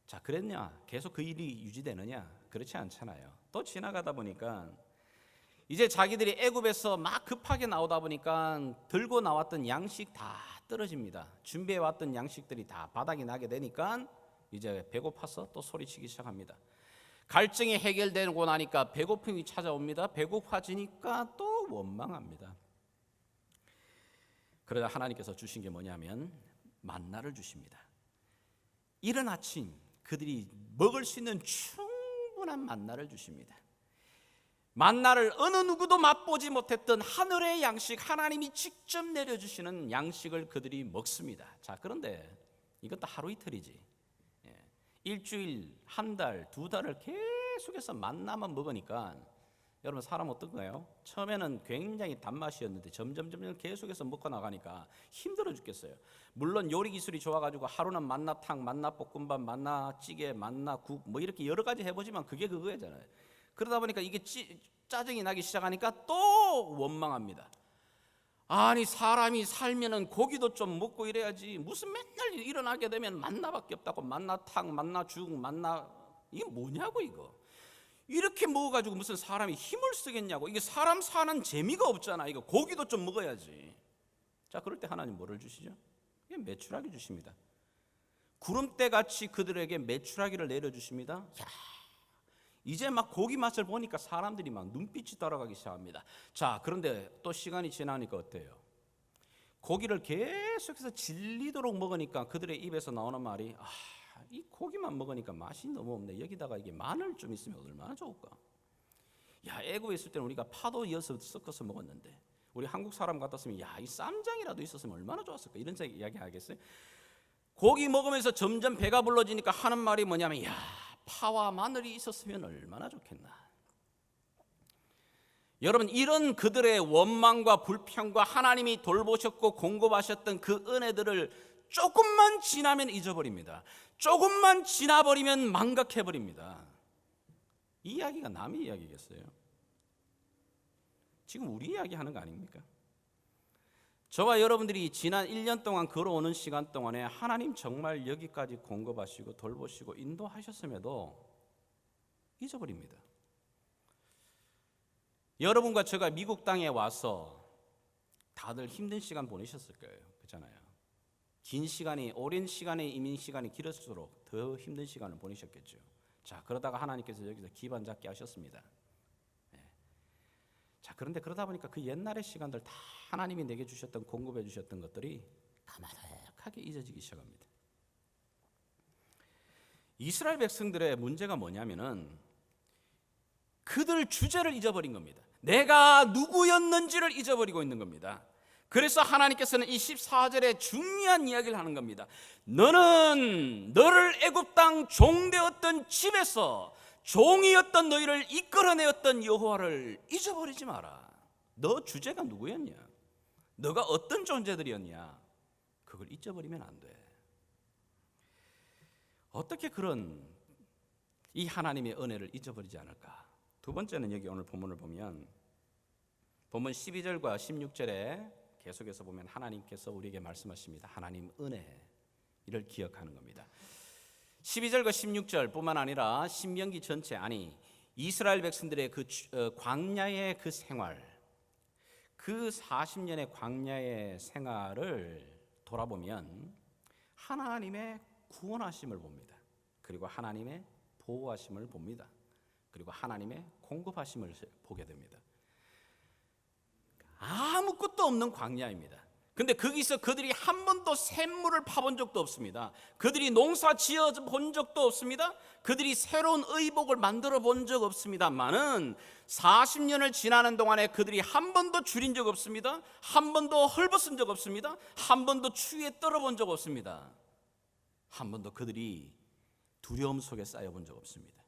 자, 그랬냐? 계속 그 일이 유지되느냐? 그렇지 않잖아요. 또 지나가다 보니까 이제 자기들이 애굽에서 막 급하게 나오다 보니까 들고 나왔던 양식 다 떨어집니다. 준비해왔던 양식들이 다 바닥이 나게 되니까 이제 배고파서 또 소리치기 시작합니다. 갈증이 해결되고 나니까 배고픔이 찾아옵니다. 배고파지니까 또 원망합니다. 그러다 하나님께서 주신 게 뭐냐면 만나를 주십니다. 이른 아침 그들이 먹을 수 있는 충분한 만나를 주십니다. 만나를 어느 누구도 맛보지 못했던 하늘의 양식, 하나님이 직접 내려주시는 양식을 그들이 먹습니다. 자, 그런데 이것도 하루 이틀이지. 일주일, 한 달, 두 달을 계속해서 만나만 먹으니까 여러분 사람 어떤가요? 처음에는 굉장히 단맛이었는데 점점 계속해서 먹고 나가니까 힘들어 죽겠어요. 물론 요리 기술이 좋아가지고 하루는 만나탕, 만나볶음밥, 만나찌개, 만나국 뭐 이렇게 여러 가지 해보지만 그게 그거잖아요. 그러다 보니까 이게 짜증이 나기 시작하니까 또 원망합니다. 아니 사람이 살면은 고기도 좀 먹고 이래야지 무슨 맨날 일어나게 되면 만나밖에 없다고 만나탕, 만나죽, 이게 뭐냐고 이거. 이렇게 먹어가지고 무슨 사람이 힘을 쓰겠냐고. 이게 사람 사는 재미가 없잖아. 이거 고기도 좀 먹어야지. 자, 그럴 때 하나님 뭐를 주시죠? 이게 메추라기 주십니다. 구름대같이 그들에게 메추라기를 내려주십니다. 야, 이제 막 고기 맛을 보니까 사람들이 막 눈빛이 따라가기 시작합니다. 자, 그런데 또 시간이 지나니까 어때요? 고기를 계속해서 질리도록 먹으니까 그들의 입에서 나오는 말이 이 고기만 먹으니까 맛이 너무 없네. 여기다가 이게 마늘 좀 있으면 얼마나 좋을까. 야, 애굽에 있을 때는 우리가 파도 이어서 섞어서 먹었는데 우리 한국 사람 같았으면 야, 이 쌈장이라도 있었으면 얼마나 좋았을까. 이런 이야기 하겠어요? 고기 먹으면서 점점 배가 불러지니까 하는 말이 뭐냐면 야, 파와 마늘이 있었으면 얼마나 좋겠나. 여러분, 이런 그들의 원망과 불평과 하나님이 돌보셨고 공급하셨던 그 은혜들을 조금만 지나면 잊어버립니다. 조금만 지나버리면 망각해버립니다. 이 이야기가 남의 이야기겠어요? 지금 우리 이야기하는 거 아닙니까? 저와 여러분들이 지난 1년 동안 걸어오는 시간 동안에 하나님 정말 여기까지 공급하시고 돌보시고 인도하셨음에도 잊어버립니다. 여러분과 제가 미국 땅에 와서 다들 힘든 시간 보내셨을 거예요. 그렇잖아요. 긴 시간이, 오랜 시간의 이민 시간이 길었을수록 더 힘든 시간을 보내셨겠죠. 자, 그러다가 하나님께서 여기서 기반 잡게 하셨습니다. 자, 그런데 그러다 보니까 그 옛날의 시간들 다 하나님이 내게 주셨던, 공급해 주셨던 것들이 까마득하게 잊어지기 시작합니다. 이스라엘 백성들의 문제가 뭐냐면은 그들 주제를 잊어버린 겁니다. 내가 누구였는지를 잊어버리고 있는 겁니다. 그래서 하나님께서는 이 14절에 중요한 이야기를 하는 겁니다. 너는 너를 애굽 땅 종되었던 집에서 종이었던 너희를 이끌어내었던 여호와를 잊어버리지 마라. 너 주제가 누구였냐? 너가 어떤 존재들이었냐? 그걸 잊어버리면 안 돼. 어떻게 그런 이 하나님의 은혜를 잊어버리지 않을까? 두 번째는 여기 오늘 본문을 보면 본문 12절과 16절에 계속해서 보면 하나님께서 우리에게 말씀하십니다. 하나님 은혜를 기억하는 겁니다. 12절과 16절 뿐만 아니라 신명기 전체, 아니 이스라엘 백성들의 그 광야의 그 생활, 그 40년의 광야의 생활을 돌아보면 하나님의 구원하심을 봅니다. 그리고 하나님의 보호하심을 봅니다. 그리고 하나님의 공급하심을 보게 됩니다. 아무것도 없는 광야입니다. 근데 거기서 그들이 한 번도 샘물을 파본 적도 없습니다. 그들이 농사 지어 본 적도 없습니다. 그들이 새로운 의복을 만들어 본 적 없습니다만은 40년을 지나는 동안에 그들이 한 번도 줄인 적 없습니다. 한 번도 헐벗은 적 없습니다. 한 번도 추위에 떨어본 적 없습니다. 한 번도 그들이 두려움 속에 쌓여본 적 없습니다.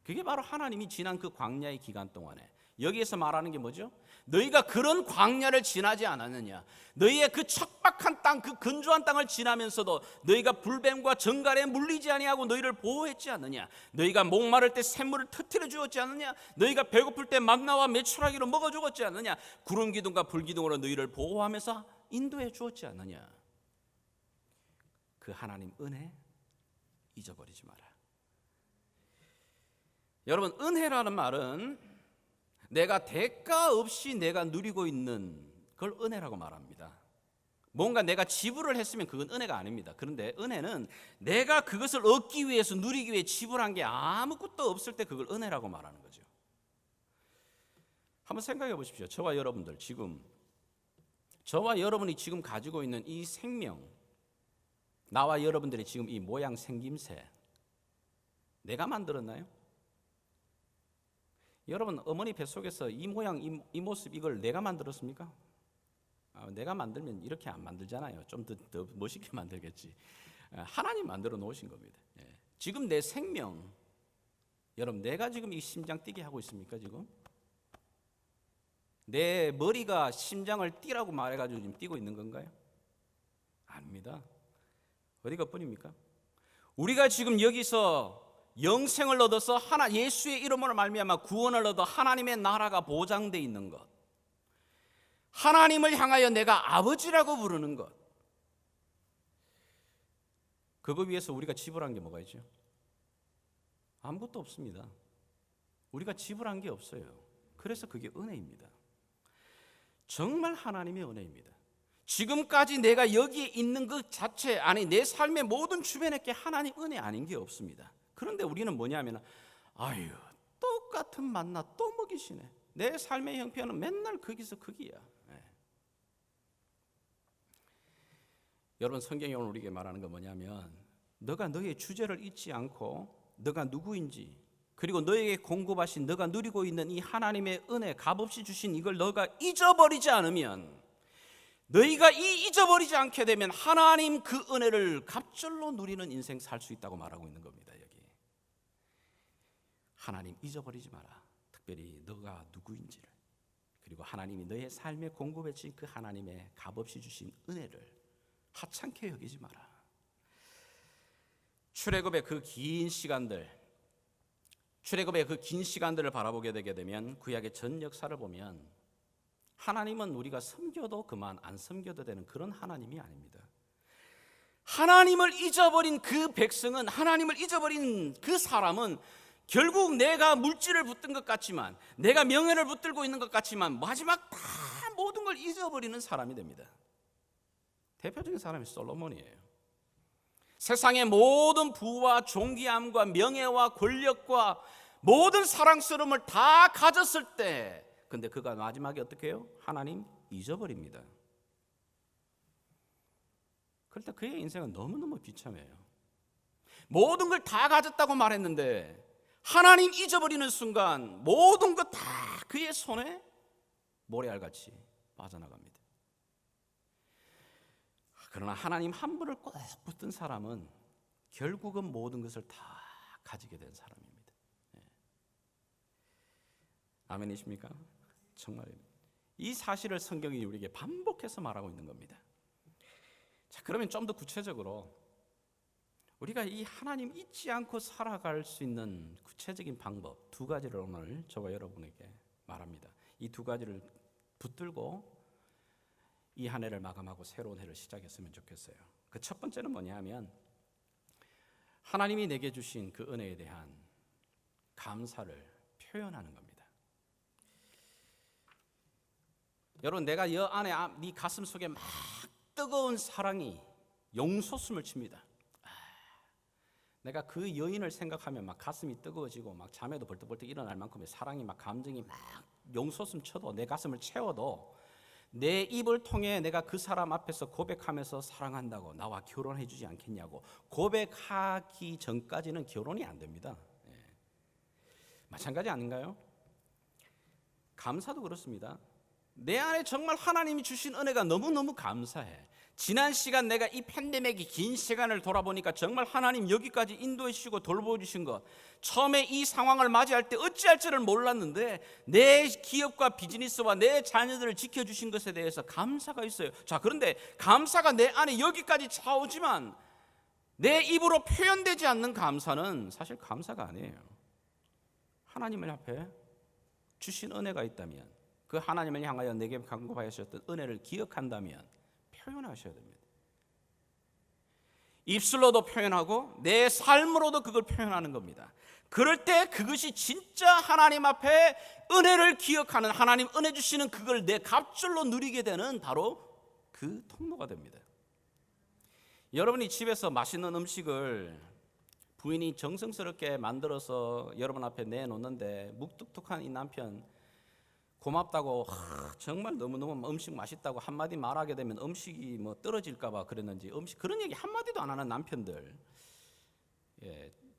그게 바로 하나님이 지난 그 광야의 기간 동안에, 여기에서 말하는 게 뭐죠? 너희가 그런 광야를 지나지 않았느냐? 너희의 그 척박한 땅, 그 건조한 땅을 지나면서도 너희가 불뱀과 정갈에 물리지 아니하고 너희를 보호했지 않느냐? 너희가 목마를 때 샘물을 터뜨려 주었지 않느냐? 너희가 배고플 때 만나와 메추라기로 먹어 주었지 않느냐? 구름 기둥과 불 기둥으로 너희를 보호하면서 인도해 주었지 않느냐? 그 하나님 은혜 잊어버리지 마라. 여러분, 은혜라는 말은 내가 대가 없이 내가 누리고 있는 그걸 은혜라고 말합니다. 뭔가 내가 지불을 했으면 그건 은혜가 아닙니다. 그런데 은혜는 내가 그것을 얻기 위해서, 누리기 위해 지불한 게 아무것도 없을 때 그걸 은혜라고 말하는 거죠. 한번 생각해 보십시오. 저와 여러분이 지금 가지고 있는 이 생명, 나와 여러분들의 지금 이 모양 생김새, 내가 만들었나요? 여러분, 어머니 뱃속에서 이 모양, 이 모습, 이걸 내가 만들었습니까? 내가 만들면 이렇게 안 만들잖아요. 좀 더 멋있게 만들겠지. 하나님 만들어 놓으신 겁니다. 지금 내 생명, 여러분, 내가 지금 이 심장 뛰게 하고 있습니까? 지금 내 머리가 심장을 뛰라고 말해가지고 지금 뛰고 있는 건가요? 아닙니다. 어디가 뿐입니까? 우리가 지금 여기서 영생을 얻어서 예수의 이름으로 말미암아 구원을 얻어 하나님의 나라가 보장되어 있는 것, 하나님을 향하여 내가 아버지라고 부르는 것, 그거 위해서 우리가 지불한 게 뭐가 있죠? 아무것도 없습니다. 우리가 지불한 게 없어요. 그래서 그게 은혜입니다. 정말 하나님의 은혜입니다. 지금까지 내가 여기에 있는 것 자체, 아니 내 삶의 모든 주변에 게 하나님 은혜 아닌 게 없습니다. 그런데 우리는 뭐냐면, 아유, 똑같은 만나 또 먹이시네. 내 삶의 형편은 맨날 거기서 거기야. 네. 여러분, 성경이 오늘 우리에게 말하는 건 뭐냐면, 너가 너의 주제를 잊지 않고 너가 누구인지, 그리고 너에게 공급하신 너가 누리고 있는 이 하나님의 은혜, 값없이 주신 이걸 너가 잊어버리지 않으면, 너희가 잊어버리지 않게 되면 하나님 그 은혜를 갑절로 누리는 인생 살 수 있다고 말하고 있는 겁니다. 여기 하나님 잊어버리지 마라. 특별히 너가 누구인지를, 그리고 하나님이 너의 삶에 공급해 주신 그 하나님의 값없이 주신 은혜를 하찮게 여기지 마라. 출애굽의 그 긴 시간들을 바라보게 되게 되면, 구약의 전 역사를 보면 하나님은 우리가 섬겨도 그만, 안 섬겨도 되는 그런 하나님이 아닙니다. 하나님을 잊어버린 그 백성은, 하나님을 잊어버린 그 사람은 결국 내가 물질을 붙든 것 같지만, 내가 명예를 붙들고 있는 것 같지만, 마지막 다 모든 걸 잊어버리는 사람이 됩니다. 대표적인 사람이 솔로몬이에요. 세상의 모든 부와 존귀함과 명예와 권력과 모든 사랑스러움을 다 가졌을 때, 근데 그가 마지막에 어떻게 해요? 하나님 잊어버립니다. 그럴 때 그의 인생은 너무너무 비참해요. 모든 걸 다 가졌다고 말했는데 하나님 잊어버리는 순간 모든 것 다 그의 손에 모래알같이 빠져나갑니다. 그러나 하나님 한 분을 꼭 붙든 사람은 결국은 모든 것을 다 가지게 된 사람입니다. 아멘이십니까? 정말 이 사실을 성경이 우리에게 반복해서 말하고 있는 겁니다. 자, 그러면 좀 더 구체적으로 우리가 이 하나님 잊지 않고 살아갈 수 있는 구체적인 방법 두 가지를 오늘 저와 여러분에게 말합니다. 이 두 가지를 붙들고 이 한 해를 마감하고 새로운 해를 시작했으면 좋겠어요. 그 첫 번째는 뭐냐면, 하나님이 내게 주신 그 은혜에 대한 감사를 표현하는 겁니다. 여러분, 내가 여 안에 네 가슴 속에 막 뜨거운 사랑이 용솟음을 칩니다. 내가 그 여인을 생각하면 막 가슴이 뜨거워지고 막 잠에도 벌떡벌떡 일어날 만큼의 사랑이 막 감정이 막 용솟음 쳐도, 내 가슴을 채워도 내 입을 통해 내가 그 사람 앞에서 고백하면서 사랑한다고 나와 결혼해 주지 않겠냐고 고백하기 전까지는 결혼이 안 됩니다. 마찬가지 아닌가요? 감사도 그렇습니다. 내 안에 정말 하나님이 주신 은혜가 너무너무 감사해. 지난 시간 내가 이 팬데믹이 긴 시간을 돌아보니까 정말 하나님 여기까지 인도해 주시고 돌보아 주신 것, 처음에 이 상황을 맞이할 때 어찌할 줄을 몰랐는데 내 기업과 비즈니스와 내 자녀들을 지켜주신 것에 대해서 감사가 있어요. 자, 그런데 감사가 내 안에 여기까지 차오지만 내 입으로 표현되지 않는 감사는 사실 감사가 아니에요. 하나님을 앞에 주신 은혜가 있다면, 그 하나님을 향하여 내게 공급하셨던 은혜를 기억한다면 표현하셔야 됩니다. 입술로도 표현하고 내 삶으로도 그걸 표현하는 겁니다. 그럴 때 그것이 진짜 하나님 앞에 은혜를 기억하는, 하나님 은혜 주시는 그걸 내 갑절로 누리게 되는 바로 그 통로가 됩니다. 여러분이 집에서 맛있는 음식을 부인이 정성스럽게 만들어서 여러분 앞에 내놓는데 묵뚝뚝한 이 남편 고맙다고 정말 너무너무 음식 맛있다고 한마디 말하게 되면 음식이 뭐 떨어질까 봐 그랬는지 그런 얘기 한마디도 안 하는 남편들,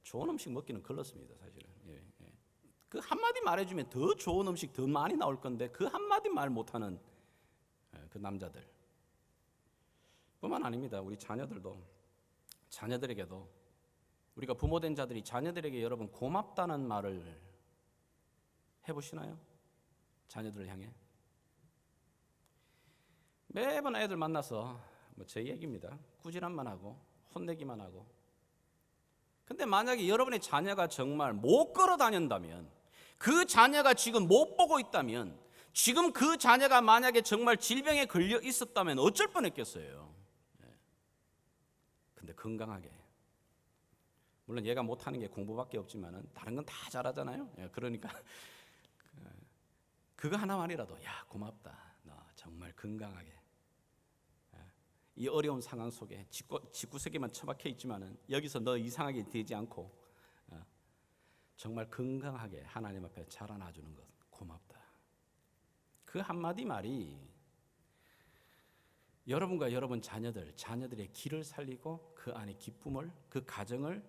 좋은 음식 먹기는 걸렀습니다. 사실은. 그 한마디 말해주면 더 좋은 음식 더 많이 나올 건데 그 한마디 말 못하는 그 남자들 뿐만 아닙니다. 우리 자녀들에게도 우리가 부모된 자들이 자녀들에게 여러분 고맙다는 말을 해보시나요? 자녀들을 향해. 매번 애들 만나서 뭐 제 얘기입니다. 꾸지람만 하고 혼내기만 하고. 근데 만약에 여러분의 자녀가 정말 못 걸어 다닌다면, 그 자녀가 지금 못 보고 있다면, 지금 그 자녀가 만약에 정말 질병에 걸려 있었다면 어쩔 뻔했겠어요. 근데 건강하게, 물론 얘가 못하는 게 공부밖에 없지만은 다른 건 다 잘하잖아요. 그러니까 그거 하나만이라도 야 고맙다, 너 정말 건강하게, 이 어려운 상황 속에 집구석에만 처박혀 있지만은 여기서 너 이상하게 되지 않고 정말 건강하게 하나님 앞에 자라나주는 것 고맙다. 그 한마디 말이 여러분과 여러분 자녀들의 길을 살리고 그 안에 기쁨을, 그 가정을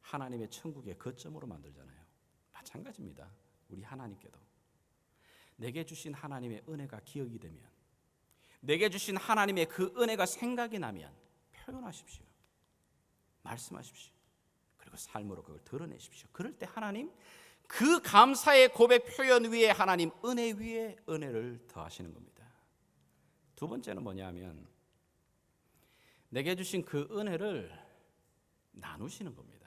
하나님의 천국의 거점으로 만들잖아요. 마찬가지입니다. 우리 하나님께도 내게 주신 하나님의 은혜가 기억이 되면, 내게 주신 하나님의 그 은혜가 생각이 나면 표현하십시오. 말씀하십시오. 그리고 삶으로 그걸 드러내십시오. 그럴 때 하나님 그 감사의 고백 표현 위에 하나님 은혜 위에 은혜를 더하시는 겁니다. 두 번째는 뭐냐면 내게 주신 그 은혜를 나누시는 겁니다.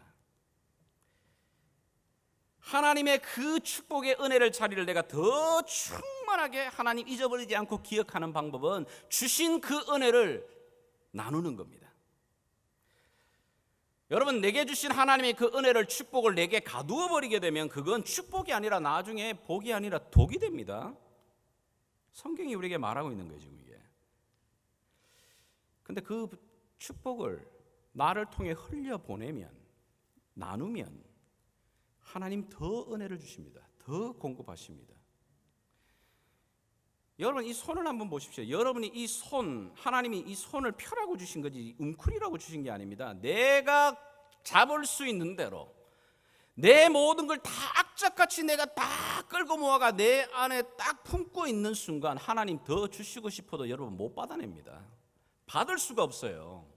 하나님의 그 축복의 은혜를 자리를 내가 더 충만하게 하나님 잊어버리지 않고 기억하는 방법은 주신 그 은혜를 나누는 겁니다. 여러분, 내게 주신 하나님의 그 은혜를, 축복을 내게 가두어 버리게 되면 그건 축복이 아니라 나중에 복이 아니라 독이 됩니다. 성경이 우리에게 말하고 있는 거예요, 지금 이게. 근데 그 축복을 나를 통해 흘려보내면, 나누면 하나님 더 은혜를 주십니다. 더 공급하십니다. 여러분, 이 손을 한번 보십시오. 여러분이 이 손, 하나님이 이 손을 펴라고 주신 거지 웅크리라고 주신 게 아닙니다. 내가 잡을 수 있는 대로 내 모든 걸 다 악착같이 내가 다 끌고 모아가 내 안에 딱 품고 있는 순간 하나님 더 주시고 싶어도 여러분 못 받아냅니다. 받을 수가 없어요.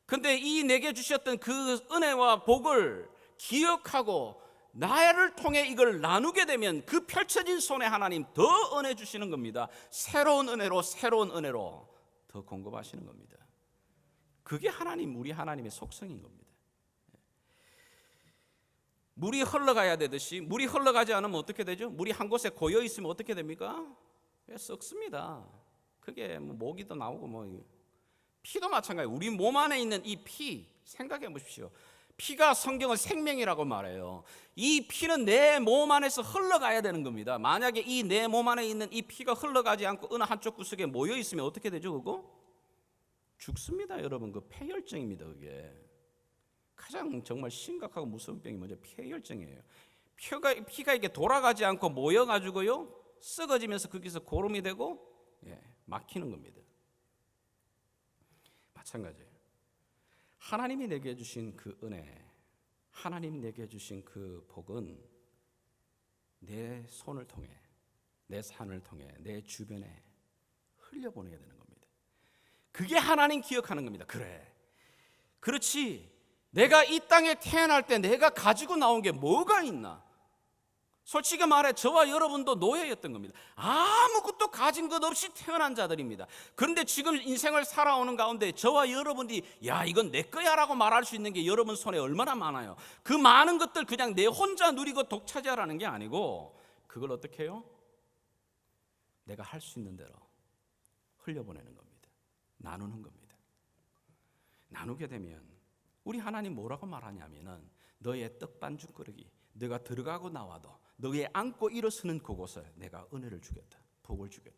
근데 이 내게 주셨던 그 은혜와 복을 기억하고 나를 통해 이걸 나누게 되면 그 펼쳐진 손에 하나님 더 은혜 주시는 겁니다. 새로운 은혜로 더 공급하시는 겁니다. 그게 우리 하나님의 속성인 겁니다. 물이 흘러가야 되듯이, 물이 흘러가지 않으면 어떻게 되죠? 물이 한 곳에 고여 있으면 어떻게 됩니까? 썩습니다. 그게 모기도 나오고 피도 마찬가지예요. 우리 몸 안에 있는 이 피 생각해 보십시오. 피가 성경은 생명이라고 말해요. 이 피는 내 몸 안에서 흘러가야 되는 겁니다. 만약에 이 내 몸 안에 있는 이 피가 흘러가지 않고 어느 한쪽 구석에 모여 있으면 어떻게 되죠? 그거? 죽습니다, 여러분. 그 폐혈증입니다. 그게 가장 정말 심각하고 무서운 병이 뭐죠? 폐혈증이에요. 피가 이렇게 돌아가지 않고 모여가지고요, 썩어지면서 거기서 고름이 되고 막히는 겁니다. 마찬가지예요. 하나님이 내게 주신 그 은혜, 하나님 내게 주신 그 복은 내 손을 통해, 내 산을 통해, 내 주변에 흘려보내야 되는 겁니다. 그게 하나님 기억하는 겁니다. 그래, 그렇지, 내가 이 땅에 태어날 때 내가 가지고 나온 게 뭐가 있나? 솔직히 말해 저와 여러분도 노예였던 겁니다. 아무것도 가진 것 없이 태어난 자들입니다. 그런데 지금 인생을 살아오는 가운데 저와 여러분이 야 이건 내 거야 라고 말할 수 있는 게 여러분 손에 얼마나 많아요. 그 많은 것들 그냥 내 혼자 누리고 독차지하라는 게 아니고 그걸 어떻게 해요? 내가 할 수 있는 대로 흘려보내는 겁니다. 나누는 겁니다. 나누게 되면 우리 하나님 뭐라고 말하냐면은 너의 떡반죽거리기, 너가 들어가고 나와도 너의 안고 일어서는 그곳에 내가 은혜를 주겠다, 복을 주겠다.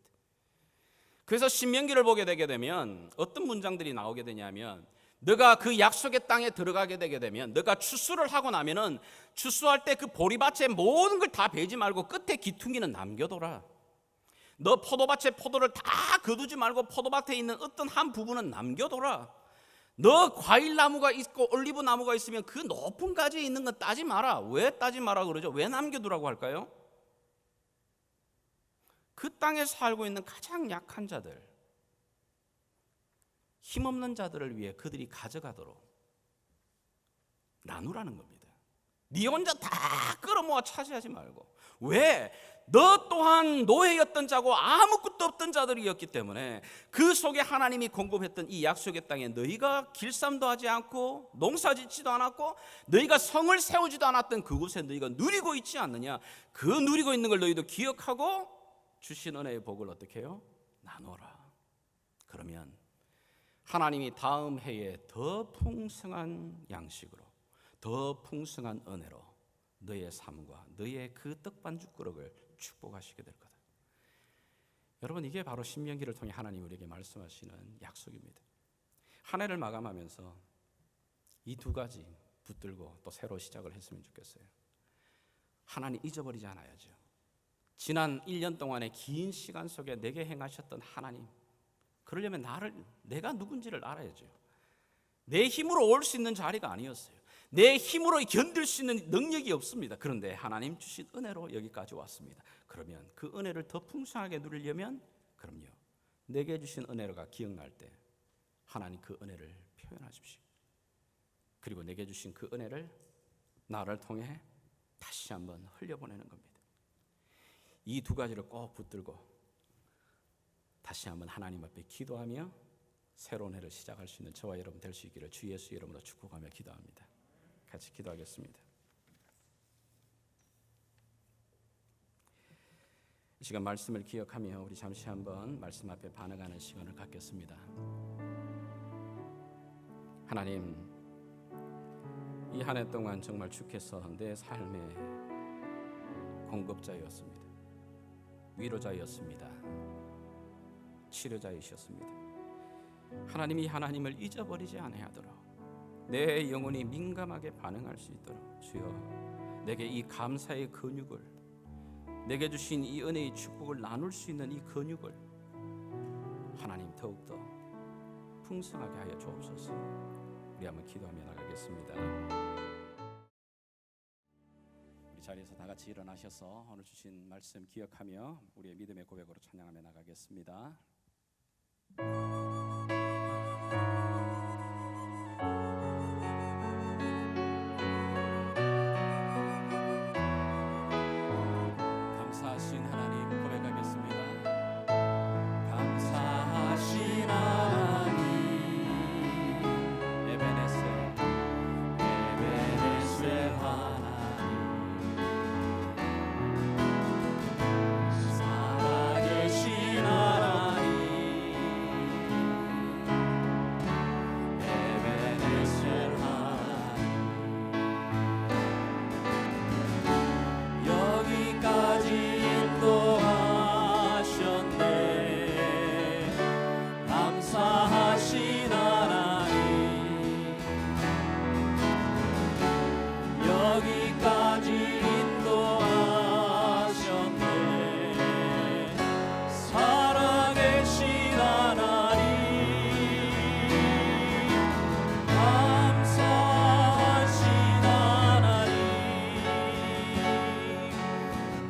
그래서 신명기를 보게 되게 되면 어떤 문장들이 나오게 되냐면 너가 그 약속의 땅에 들어가게 되게 되면 너가 추수를 하고 나면은 추수할 때 그 보리밭에 모든 걸 다 베지 말고 끝에 기퉁이는 남겨둬라. 너 포도밭에 포도를 다 거두지 말고 포도밭에 있는 어떤 한 부분은 남겨둬라. 너 과일나무가 있고 올리브나무가 있으면 그 높은 가지에 있는 건 따지 마라. 왜 따지 마라 그러죠? 왜 남겨두라고 할까요? 그 땅에 살고 있는 가장 약한 자들, 힘없는 자들을 위해 그들이 가져가도록 나누라는 겁니다. 네 혼자 다 끌어모아 차지하지 말고. 왜? 너 또한 노예였던 자고 아무것도 없던 자들이었기 때문에 그 속에 하나님이 공급했던 이 약속의 땅에 너희가 길쌈도 하지 않고 농사짓지도 않았고 너희가 성을 세우지도 않았던 그곳에 너희가 누리고 있지 않느냐. 그 누리고 있는 걸 너희도 기억하고 주신 은혜의 복을 어떻게 해요? 나눠라. 그러면 하나님이 다음 해에 더 풍성한 양식으로, 더 풍성한 은혜로 너의 삶과 너의 그 떡반죽그릇을 축복하시게 될 거다. 여러분, 이게 바로 신명기를 통해 하나님 우리에게 말씀하시는 약속입니다. 한 해를 마감하면서 이 두 가지 붙들고 또 새로 시작을 했으면 좋겠어요. 하나님 잊어버리지 않아야죠. 지난 1년 동안의 긴 시간 속에 내게 행하셨던 하나님, 그러려면 내가 누군지를 알아야죠. 내 힘으로 올 수 있는 자리가 아니었어요. 내 힘으로 견딜 수 있는 능력이 없습니다. 그런데 하나님 주신 은혜로 여기까지 왔습니다. 그러면 그 은혜를 더 풍성하게 누리려면, 그럼요, 내게 주신 은혜가 기억날 때 하나님 그 은혜를 표현하십시오. 그리고 내게 주신 그 은혜를 나를 통해 다시 한번 흘려보내는 겁니다. 이 두 가지를 꼭 붙들고 다시 한번 하나님 앞에 기도하며 새로운 해를 시작할 수 있는 저와 여러분 될 수 있기를 주 예수 이름으로 축복하며 기도합니다. 같이 기도하겠습니다. 이 시간 말씀을 기억하며 우리 잠시 한번 말씀 앞에 반응하는 시간을 갖겠습니다. 하나님, 이 한 해 동안 정말 주께서 내 삶의 공급자였습니다. 위로자였습니다. 치료자이셨습니다. 하나님이 하나님을 잊어버리지 아니하도록 내 영혼이 민감하게 반응할 수 있도록 주여, 내게 이 감사의 근육을, 내게 주신 이 은혜의 축복을 나눌 수 있는 이 근육을 하나님 더욱더 풍성하게 하여 주옵소서. 우리 한번 기도하며 나가겠습니다. 우리 자리에서 다 같이 일어나셔서 오늘 주신 말씀 기억하며 우리의 믿음의 고백으로 찬양하며 나가겠습니다. 감사하신 하나님 고백하겠습니다. 감사하신 하나님, 에베네셀 하나님, 살아계신 하나님, 에베네셀 하나님, 여기까지 인도하셨네. 감사하신 하나님, 여기까지 인도하셨네. 살아계신 하나님, 감사하신 하나님,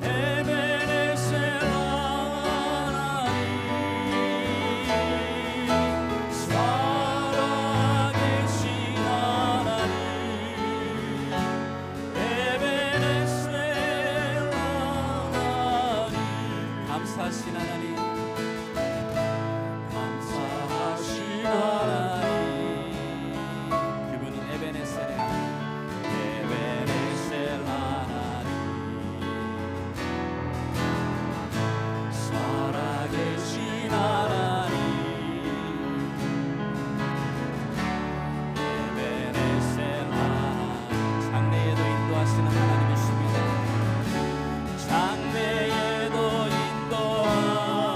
에베네셀 하나님, 살아계신 하나님, 에베네셀 하나님, 감사하신 하나님, 감사하신 하나님, 그분은 에베네셀 하나님, 살아계신 하나님, 에베네셀 하나님, 장래에도 인도하시는 하나님이십니다. 장래에도 인도하시는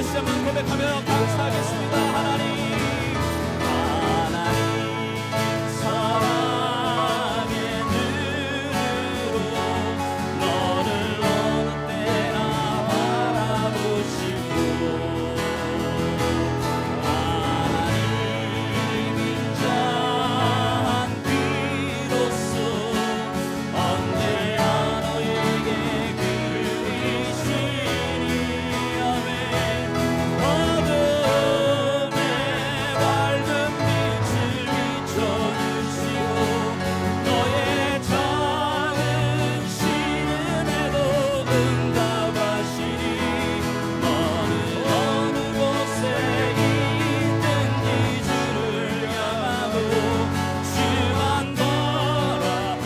다시 한번 고백하며 감사하겠습니다. 하나님 사랑의 눈으로 너를 어느 때나 바라보시고 하나님 인자한 귀로서 언제나 너에게 그리시니 아멘. 어둠에 밝은 빛을 비춰주시고 너의 작은 신음에도 응답하시니 너는 어느 곳에 있든지 주를 향하고 주만 바라.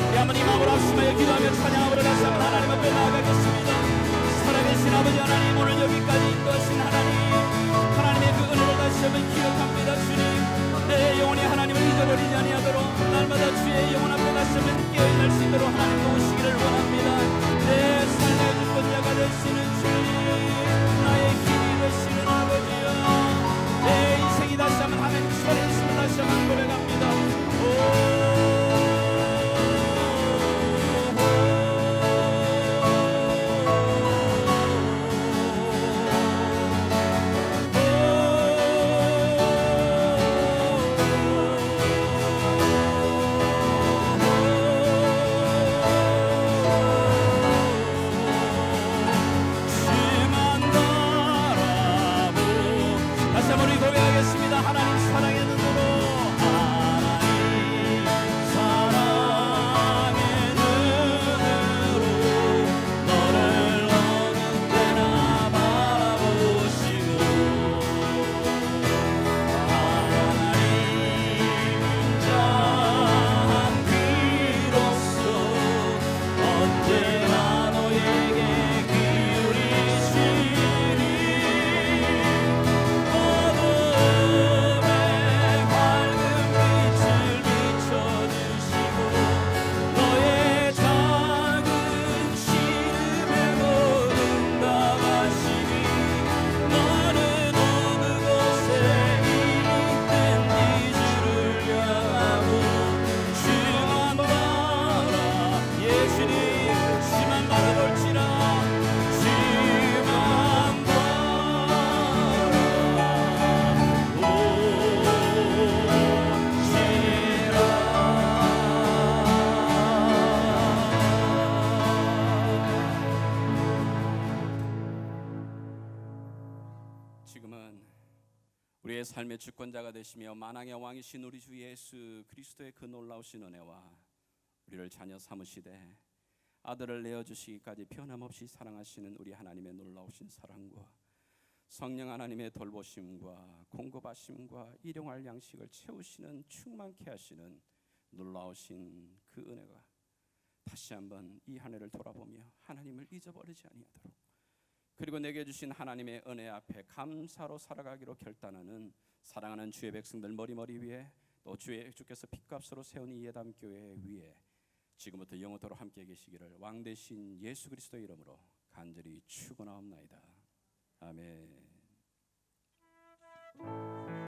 우리 한번 이 마음으로 합심하여 기도하며 찬양하므로 다시 한번 하나님 앞에 나아가겠습니다. 살아계신 아버지 하나님, 오늘 여기까지 인도하신 하나님, 하나님의 그 은혜를 다시 한번 기억합니다. 주님, 내 영혼이 하나님을 잊어버리지 아니하도록 날마다 주의 영혼 앞에 다시 한번 깨어날 수 있도록 하나님 도우시기를 원합니다. 내 삶의 주권자가 되시는 주님, 나의 힘이 되시는 아버지여, 내 인생이 다시 한번 하나님 손에 있음을 다시 한번 고백합니다. 주만 바라보. 다시 한번 우리 고백하겠습니다. 하나님 사랑의 눈으로, 하나님 사랑의 눈으로 너를 어느 때나 바라보시고 하나님 인자한 귀로서 언제나 너에게 기울이시니 어둠에 밝은 빛을 비춰주시고 너의 작은 신음에도 응답하시니 너는 어느 곳에 있든지 주를 향하고 주만 바라. 예수님 주만 바라볼지라, 주만 지금은 우리의 삶의 주권자가 되시며 만왕의 왕이신 우리 주 예수 그리스도의 그 놀라우신 은혜와 우리를 자녀 삼으시되 아들을 내어주시기까지 변함없이 사랑하시는 우리 하나님의 놀라우신 사랑과 성령 하나님의 돌보심과 공급하심과 일용할 양식을 채우시는 충만케 하시는 놀라우신 그 은혜가 다시 한번 이 한 해를 돌아보며 하나님을 잊어버리지 아니하도록, 그리고 내게 주신 하나님의 은혜 앞에 감사로 살아가기로 결단하는 사랑하는 주의 백성들 머리 위에, 또 주께서 핏값으로 세운 이 예담교회 위에 지금부터 영원토록 함께 계시기를 왕 대신 예수 그리스도의 이름으로 간절히 축원하옵나이다. 아멘.